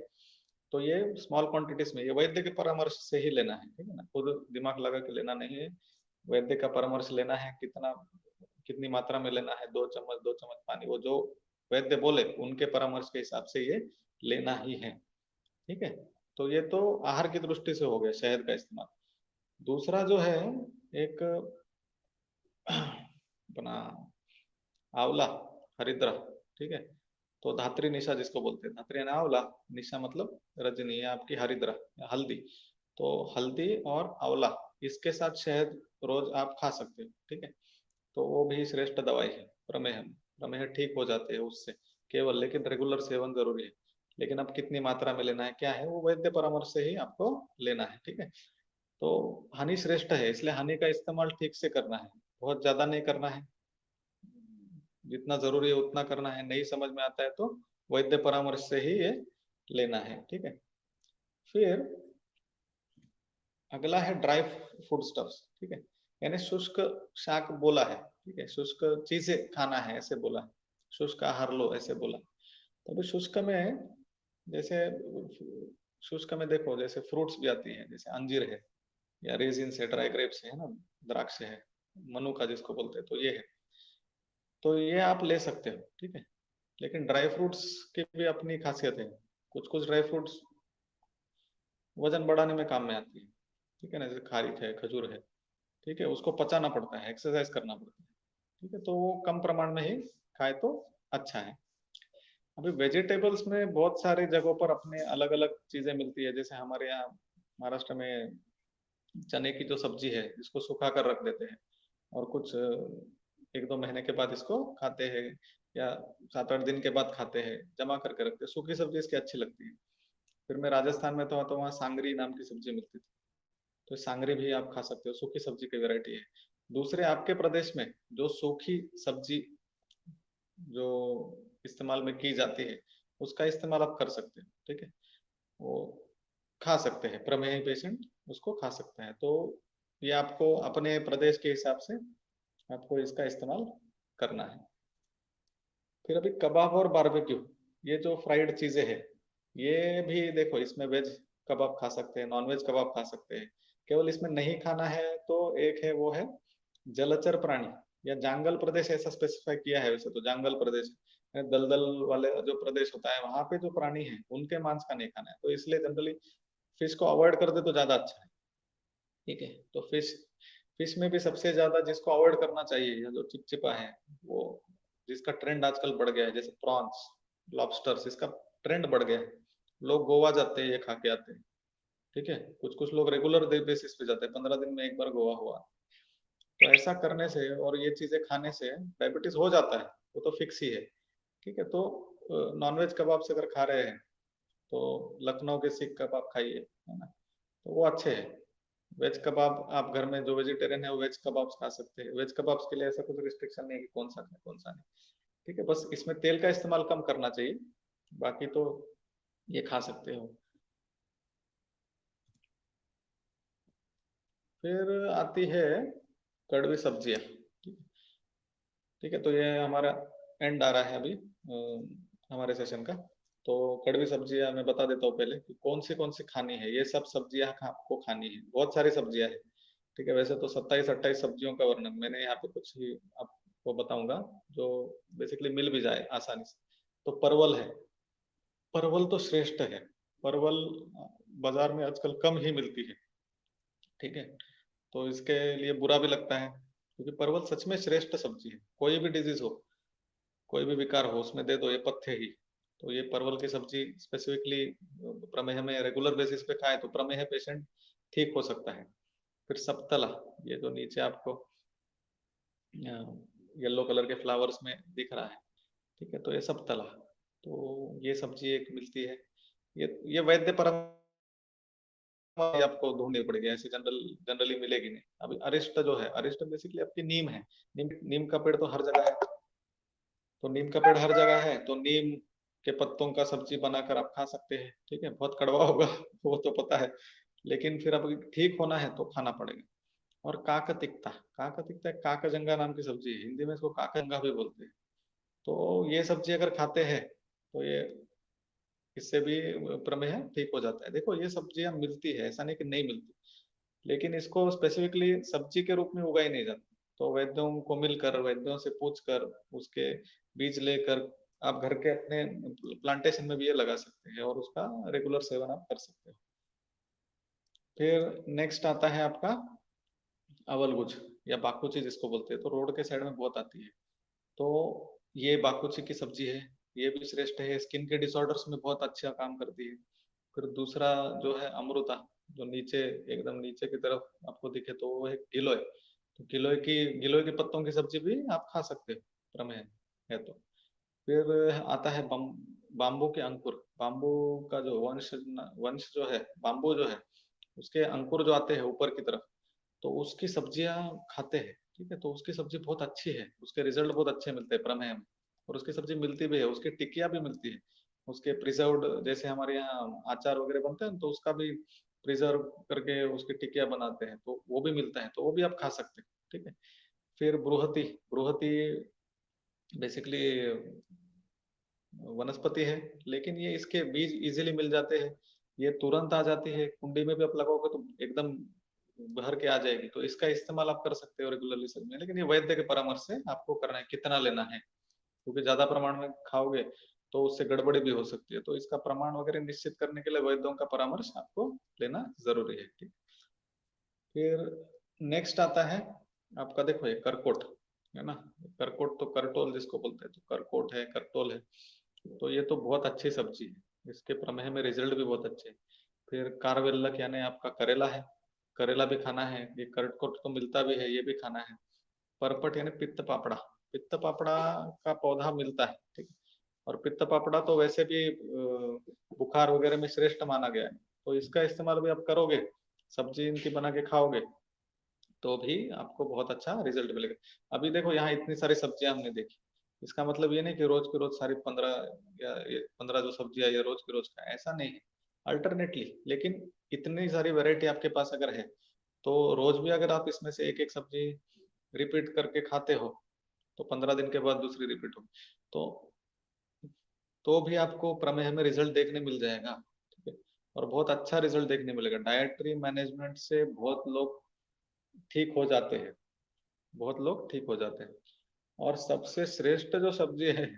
Speaker 1: तो ये स्मॉल क्वांटिटीज में, ये वैद्य के परामर्श से ही लेना है, ठीक है ना, खुद दिमाग लगा के लेना नहीं है। वैद्य का परामर्श लेना है, कितना कितनी मात्रा में लेना है, 2 चम्मच 2 चम्मच पानी, वो जो वैद्य बोले उनके परामर्श के हिसाब से ये लेना ही है, ठीक है। तो ये तो आहार की दृष्टि से हो गया शहद का इस्तेमाल। दूसरा जो है एक अपना आंवला, हरिद्रा, ठीक है। तो धात्री निशा जिसको बोलते हैं, धात्री यानी आंवला, निशा मतलब रजनी, है आपकी हरिद्रा हल्दी। तो हल्दी और आंवला इसके साथ शहद रोज आप खा सकते हो, ठीक है। तो वो भी श्रेष्ठ दवाई है प्रमेह में। प्रमेह ठीक हो जाते हैं उससे केवल, लेकिन रेगुलर सेवन जरूरी है। लेकिन अब कितनी मात्रा में लेना है क्या है, वो वैद्य परामर्श से ही आपको लेना है, ठीक है। तो हनी श्रेष्ठ है, इसलिए हनी का इस्तेमाल ठीक से करना है, बहुत ज्यादा नहीं करना है, जितना जरूरी है उतना करना है। नहीं समझ में आता है तो वैद्य परामर्श से ही ये लेना है, ठीक है। फिर अगला है ड्राई फूड स्टफ्स, ठीक है, यानी शुष्क शाक बोला है, ठीक है, शुष्क चीजें खाना है ऐसे बोला है, शुष्क आहार लो ऐसे बोला। तो अभी शुष्क में जैसे शुष्क में देखो जैसे फ्रूट्स भी आती है, जैसे अंजीर है, या रेजिन है, ड्राई ग्रेप्स है ना, द्राक्ष है, मनुका जिसको बोलते हैं, तो ये है। तो ये आप ले सकते हो, ठीक है। लेकिन ड्राई फ्रूट्स की भी अपनी खासियत है। कुछ कुछ ड्राई फ्रूट्स वजन बढ़ाने में काम में आती है, ठीक है ना, जैसे खारिक है, खजूर है, ठीक है, उसको पचाना पड़ता है, एक्सरसाइज करना पड़ता है, ठीक है। तो वो कम प्रमाण में ही खाए तो अच्छा है। अभी वेजिटेबल्स में बहुत सारी जगहों पर अपने अलग अलग चीजें मिलती है, जैसे हमारे यहाँ महाराष्ट्र में चने की जो सब्जी है इसको सुखा कर रख देते हैं, और कुछ 1-2 महीने के बाद इसको खाते हैं, या 7-8 दिन के बाद खाते हैं, जमा करके रखते हैं। सूखी सब्जी इसकी अच्छी लगती है। फिर मैं राजस्थान में तो वहाँ सांगरी नाम की सब्जी मिलती थी, तो सांगरी भी आप खा सकते हो, सूखी सब्जी की वैरायटी है। दूसरे आपके प्रदेश में जो सूखी सब्जी जो इस्तेमाल में की जाती है उसका इस्तेमाल आप कर सकते हैं, ठीक है। वो खा सकते हैं, प्रमेह पेशेंट उसको खा सकते हैं। तो ये आपको अपने प्रदेश के हिसाब से आपको इसका इस्तेमाल करना है। फिर अभी कबाब और बारबेक्यू, ये जो फ्राइड चीजें हैं, ये भी देखो इसमें वेज कबाब खा सकते हैं, नॉन वेज कबाब खा सकते हैं। केवल इसमें नहीं खाना है तो एक है वो है जलचर प्राणी या जंगल प्रदेश, ऐसा स्पेसिफाई किया है। वैसे तो जंगल प्रदेश दलदल वाले जो प्रदेश होता है वहां पे जो प्राणी है उनके मांस का नहीं खाना है, तो इसलिए जनरली फिश को अवॉइड कर दे तो ज्यादा अच्छा है, ठीक है। तो फिश फिश में भी सबसे ज्यादा जिसको अवॉइड करना चाहिए, या जो चिपचिपा है, वो जिसका ट्रेंड आजकल बढ़ गया है, जैसे प्रॉन्स, लॉबस्टर्स, इसका ट्रेंड बढ़ गया है। लोग गोवा जाते हैं ये खा के आते हैं, ठीक है। कुछ कुछ लोग रेगुलर बेसिस पे जाते हैं, 15 दिन में एक बार गोवा हुआ। तो ऐसा करने से और ये चीजें खाने से डायबिटीज हो जाता है, वो तो फिक्स ही है, ठीक है। तो नॉनवेज कबाब से अगर खा रहे हैं तो लखनऊ के सीख कबाब खाइए, है ना, तो वो अच्छे हैं। वेज कबाब आप घर में जो वेजिटेरियन है वो वेज कबाब्स खा सकते हैं। वेज कबाब्स के लिए ऐसा कुछ रिस्ट्रिक्शन नहीं है कि कौन सा खाए कौन सा नहीं, ठीक है। बस इसमें तेल का इस्तेमाल कम करना चाहिए, बाकी तो ये खा सकते हो। फिर आती है कड़वी सब्जियां, ठीक है। तो ये हमारा एंड आ रहा है अभी हमारे सेशन का। तो कड़वी सब्जियां मैं बता देता हूँ पहले कि कौन सी खानी है। ये सब सब्जियां आपको खानी है, बहुत सारी सब्जियां है, ठीक है। वैसे तो 27-28 सब्जियों का वर्णन मैंने यहाँ पे कुछ ही आपको बताऊंगा जो बेसिकली मिल भी जाए आसानी से। तो परवल है, परवल तो श्रेष्ठ है। परवल बाजार में आजकल कम ही मिलती है, ठीक है। तो इसके लिए बुरा भी लगता है, क्योंकि परवल सच में श्रेष्ठ सब्जी है। कोई भी डिजीज हो, कोई भी विकार हो, उसमें दे दो ये पथ्य ही। तो ये परवल की सब्जी स्पेसिफिकली प्रमेह में रेगुलर बेसिस पे खाए तो प्रमेह पेशेंट ठीक हो सकता है। फिर सप्तला, ये जो नीचे आपको येलो कलर के फ्लावर्स में दिख रहा है, ठीक है, तो ये सप्तला, तो ये सब्जी एक मिलती है। ये वैद्य आपको ढूंढनी पड़ेगी, ऐसी जनरली मिलेगी नहीं। अभी अरिष्ट जो है, अरिष्ट बेसिकली आपकी नीम है। नीम का पेड़ तो हर जगह है, तो नीम का पेड़ हर जगह है, तो नीम के पत्तों का सब्जी बनाकर आप खा सकते हैं, ठीक है। बहुत कड़वा होगा वो तो पता है, लेकिन फिर अब ठीक होना है तो खाना पड़ेगा। और काकतिक्ता, काकतिक्ता काकजंगा नाम की सब्जी है, हिंदी में इसको काकजंगा भी बोलते हैं। तो ये सब्जी अगर खाते हैं तो ये इससे भी प्रमेह ठीक हो जाता है। देखो ये सब्जियां मिलती है, ऐसा नहीं कि नहीं मिलती, लेकिन इसको स्पेसिफिकली सब्जी के रूप में उगाई नहीं जाती। तो वैद्यों को मिलकर, वैद्यों से पूछकर, उसके बीज लेकर आप घर के अपने प्लांटेशन में भी ये लगा सकते हैं और उसका रेगुलर सेवन आप कर सकते हो। फिर नेक्स्ट आता है आपका अवलगुज या बाकुची जिसको बोलते हैं, तो रोड के साइड में बहुत आती है। तो ये बाकुची की सब्जी है, ये भी श्रेष्ठ है, स्किन के डिसऑर्डर्स में बहुत अच्छा काम करती है। फिर दूसरा जो है अमृता, जो नीचे एकदम नीचे की तरफ आपको दिखे तो वो है गिलोय। तो गिलोय के पत्तों की सब्जी भी आप खा सकते हो, प्रमेह है तो। फिर आता है बाम्बू के अंकुर। बाम्बू का जो वंश जो है, बाम्बू जो है उसके अंकुर जो आते हैं ऊपर की तरफ, तो उसकी सब्जियां खाते हैं, ठीक है। तो उसकी सब्जी बहुत अच्छी है, उसके रिजल्ट बहुत अच्छे मिलते हैं प्रमेह में। और उसकी सब्जी मिलती भी है, उसकी टिकिया भी मिलती है, उसके प्रिजर्व्ड, जैसे हमारे यहाँ अचार वगैरह बनते हैं तो उसका भी प्रिजर्व करके उसकी टिकिया बनाते हैं, तो वो भी मिलता है, तो वो भी आप खा सकते हैं, ठीक है। फिर बृहति, बृहति बेसिकली वनस्पति है, लेकिन ये इसके बीज इजीली मिल जाते हैं, ये तुरंत आ जाती है, कुंडी में भी आप लगाओगे तो एकदम भर के आ जाएगी। तो इसका इस्तेमाल आप कर सकते हो रेगुलरली सब्जी में, लेकिन ये वैद्य के परामर्श से आपको करना है, कितना लेना है, क्योंकि ज्यादा प्रमाण में खाओगे तो उससे गड़बड़ी भी हो सकती है। तो इसका प्रमाण वगैरह निश्चित करने के लिए वैद्यों का परामर्श आपको लेना जरूरी है, ठीक। फिर नेक्स्ट आता है आपका, देखो ये करकोट है ना, करकोट तो करटोल जिसको बोलते हैं, तो करकोट है, करटोल है। तो ये तो बहुत अच्छी सब्जी है, इसके प्रमेह में रिजल्ट भी बहुत अच्छे हैं। फिर कारवेल्लक यानी आपका करेला है, करेला भी खाना है। ये करकोट तो मिलता भी है, ये भी खाना है। परपट यानी पित्त पापड़ा, पित्त पापड़ा का पौधा मिलता है, ठीक है। और पित्त पापड़ा तो वैसे भी बुखार वगैरह में श्रेष्ठ माना गया है, तो इसका इस्तेमाल भी आप करोगे, सब्जी इनकी बना के खाओगे तो भी आपको बहुत अच्छा रिजल्ट मिलेगा। अभी देखो यहाँ इतनी सारी सब्जियां हमने देखी, इसका मतलब ये नहीं कि रोज की रोज सारी 15 या 15 जो सब्जियां ये रोज की रोज खाए, ऐसा नहीं है, अल्टरनेटली। लेकिन इतनी सारी वैरायटी आपके पास अगर है तो रोज भी अगर आप इसमें से एक एक सब्जी रिपीट करके खाते हो तो 15 दिन के बाद दूसरी रिपीट हो, तो भी आपको प्रमेह में रिजल्ट देखने मिल जाएगा, ठीक है। और बहुत अच्छा रिजल्ट देखने मिलेगा। डायट्री मैनेजमेंट से बहुत लोग ठीक हो जाते हैं, बहुत लोग ठीक हो जाते हैं। और सबसे श्रेष्ठ जो सब्जी है,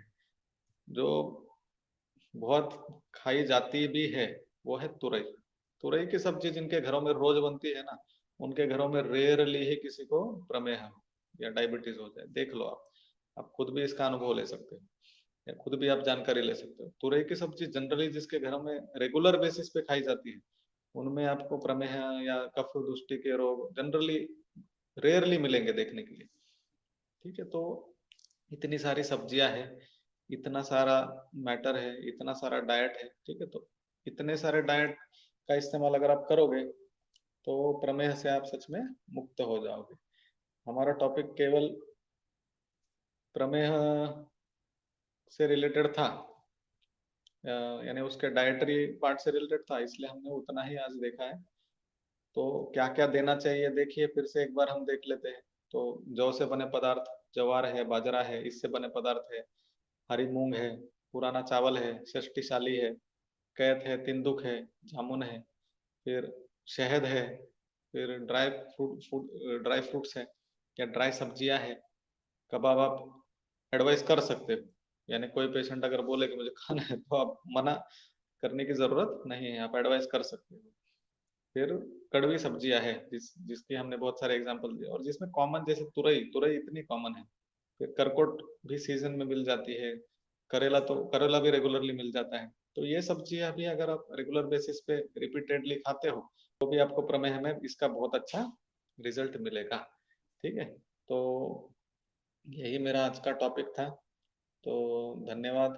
Speaker 1: जो बहुत खाई जाती भी है, वो है तुरई। तुरई की सब्जी जिनके घरों में रोज बनती है ना, उनके घरों में रेयरली ही किसी को प्रमेह हो या डायबिटीज हो जाए। देख लो आप खुद भी इसका अनुभव ले सकते हो या खुद भी आप जानकारी ले सकते हो। तुरई की सब्जी जनरली जिसके घरों में रेगुलर बेसिस पे खाई जाती है, उनमें आपको प्रमेह या कफ दुष्टि के रोग जनरली रेयरली मिलेंगे देखने के लिए, ठीक है। तो इतनी सारी सब्जियां हैं, इतना सारा मैटर है, इतना सारा डाइट है, ठीक है। तो इतने सारे डाइट का इस्तेमाल अगर आप करोगे तो प्रमेह से आप सच में मुक्त हो जाओगे। हमारा टॉपिक केवल प्रमेह से रिलेटेड था, यानी उसके डाइटरी पार्ट से रिलेटेड था, इसलिए हमने उतना ही आज देखा है। तो क्या क्या देना चाहिए देखिए फिर से एक बार हम देख लेते हैं। तो जौ से बने पदार्थ, ज्वार है, बाजरा है, इससे बने पदार्थ है, हरी मूंग है, पुराना चावल है, षष्टिशाली है, कैथ है, तिंदुक है, जामुन है, फिर शहद है, फिर ड्राई फ्रूट्स है या ड्राई सब्जियां है। कबाब आप एडवाइस कर सकते हो, यानी कोई पेशेंट अगर बोले कि मुझे खाना है तो आप मना करने की जरूरत नहीं है, आप एडवाइस कर सकते हो। फिर कड़वी सब्जियां है जिसकी हमने बहुत सारे एग्जांपल दिए, और जिसमें कॉमन जैसे तुरई, तुरई इतनी कॉमन है। फिर करकोट भी सीजन में मिल जाती है, करेला भी रेगुलरली मिल जाता है। तो ये सब्जियां भी अगर आप रेगुलर बेसिस पे रिपीटेडली खाते हो तो भी आपको प्रमेह में इसका बहुत अच्छा रिजल्ट मिलेगा। ठीक है, तो यही मेरा आज का टॉपिक था। तो धन्यवाद,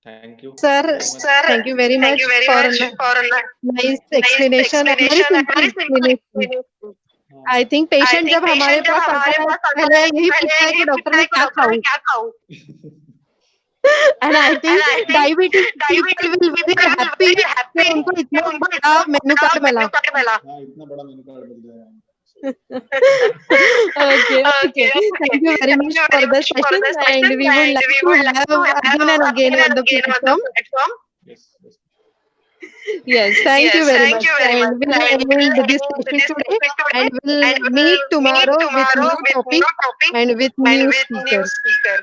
Speaker 1: thank you
Speaker 2: Sir,
Speaker 1: sir.
Speaker 2: thank you very
Speaker 1: thank
Speaker 2: much
Speaker 1: you very
Speaker 2: for
Speaker 1: much for
Speaker 2: nice
Speaker 1: nice
Speaker 2: explanation and very
Speaker 1: explanation and
Speaker 2: simple
Speaker 1: very simple
Speaker 2: explanation.
Speaker 1: Explanation.
Speaker 2: I think
Speaker 1: I
Speaker 2: patient
Speaker 1: think
Speaker 2: जब हमारे
Speaker 1: patient जब
Speaker 2: पास आता
Speaker 1: हमारे
Speaker 2: है
Speaker 1: पास आता
Speaker 2: पहले
Speaker 1: है
Speaker 2: यही
Speaker 1: पहले
Speaker 2: पूछता है कि
Speaker 1: यही
Speaker 2: डॉक्टर
Speaker 1: पूछता
Speaker 2: मैं
Speaker 1: है कि
Speaker 2: क्या
Speaker 1: डॉक्टर मैं
Speaker 2: खाऊं,
Speaker 1: क्या खाऊं।
Speaker 2: and I
Speaker 1: and
Speaker 2: think
Speaker 1: I think
Speaker 2: diabetes
Speaker 1: diabetes
Speaker 2: people will be
Speaker 1: people
Speaker 2: very
Speaker 1: will
Speaker 2: happy
Speaker 1: very
Speaker 2: कि
Speaker 1: हैप्पी
Speaker 2: उनको
Speaker 1: कि
Speaker 2: इतना
Speaker 1: उनको
Speaker 2: बड़ा
Speaker 1: इतना
Speaker 2: मेनू
Speaker 1: बड़ा
Speaker 2: कार्ड मिला.
Speaker 1: मेन्यू कार्ड मिला। हाँ, इतना बड़ा मेन्यू कार्ड मिल जाएगा।
Speaker 2: Okay,
Speaker 1: okay
Speaker 2: okay.
Speaker 1: Okay,
Speaker 2: Thank you very
Speaker 1: thank
Speaker 2: much
Speaker 1: you
Speaker 2: for
Speaker 1: very
Speaker 2: the
Speaker 1: much for
Speaker 2: session,
Speaker 1: this
Speaker 2: and
Speaker 1: session
Speaker 2: we would
Speaker 1: and
Speaker 2: like
Speaker 1: we
Speaker 2: to
Speaker 1: would like to
Speaker 2: have again and
Speaker 1: have
Speaker 2: again
Speaker 1: again
Speaker 2: on
Speaker 1: and
Speaker 2: the
Speaker 1: again on the
Speaker 2: platform.
Speaker 1: Platform. Yes yes,
Speaker 2: Yes, thank you
Speaker 1: yes,
Speaker 2: very
Speaker 1: thank
Speaker 2: much.
Speaker 1: you very much.
Speaker 2: And we'll
Speaker 1: And we'll
Speaker 2: end this
Speaker 1: end
Speaker 2: session
Speaker 1: this
Speaker 2: today,
Speaker 1: session today
Speaker 2: and we'll
Speaker 1: and
Speaker 2: meet
Speaker 1: we'll meet
Speaker 2: tomorrow with
Speaker 1: tomorrow
Speaker 2: new
Speaker 1: with
Speaker 2: topic
Speaker 1: new topic
Speaker 2: and with
Speaker 1: and
Speaker 2: new
Speaker 1: with new
Speaker 2: speaker.
Speaker 1: speaker.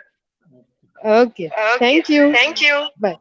Speaker 2: Okay,
Speaker 1: Okay,
Speaker 2: thank you.
Speaker 1: thank you.
Speaker 2: Bye.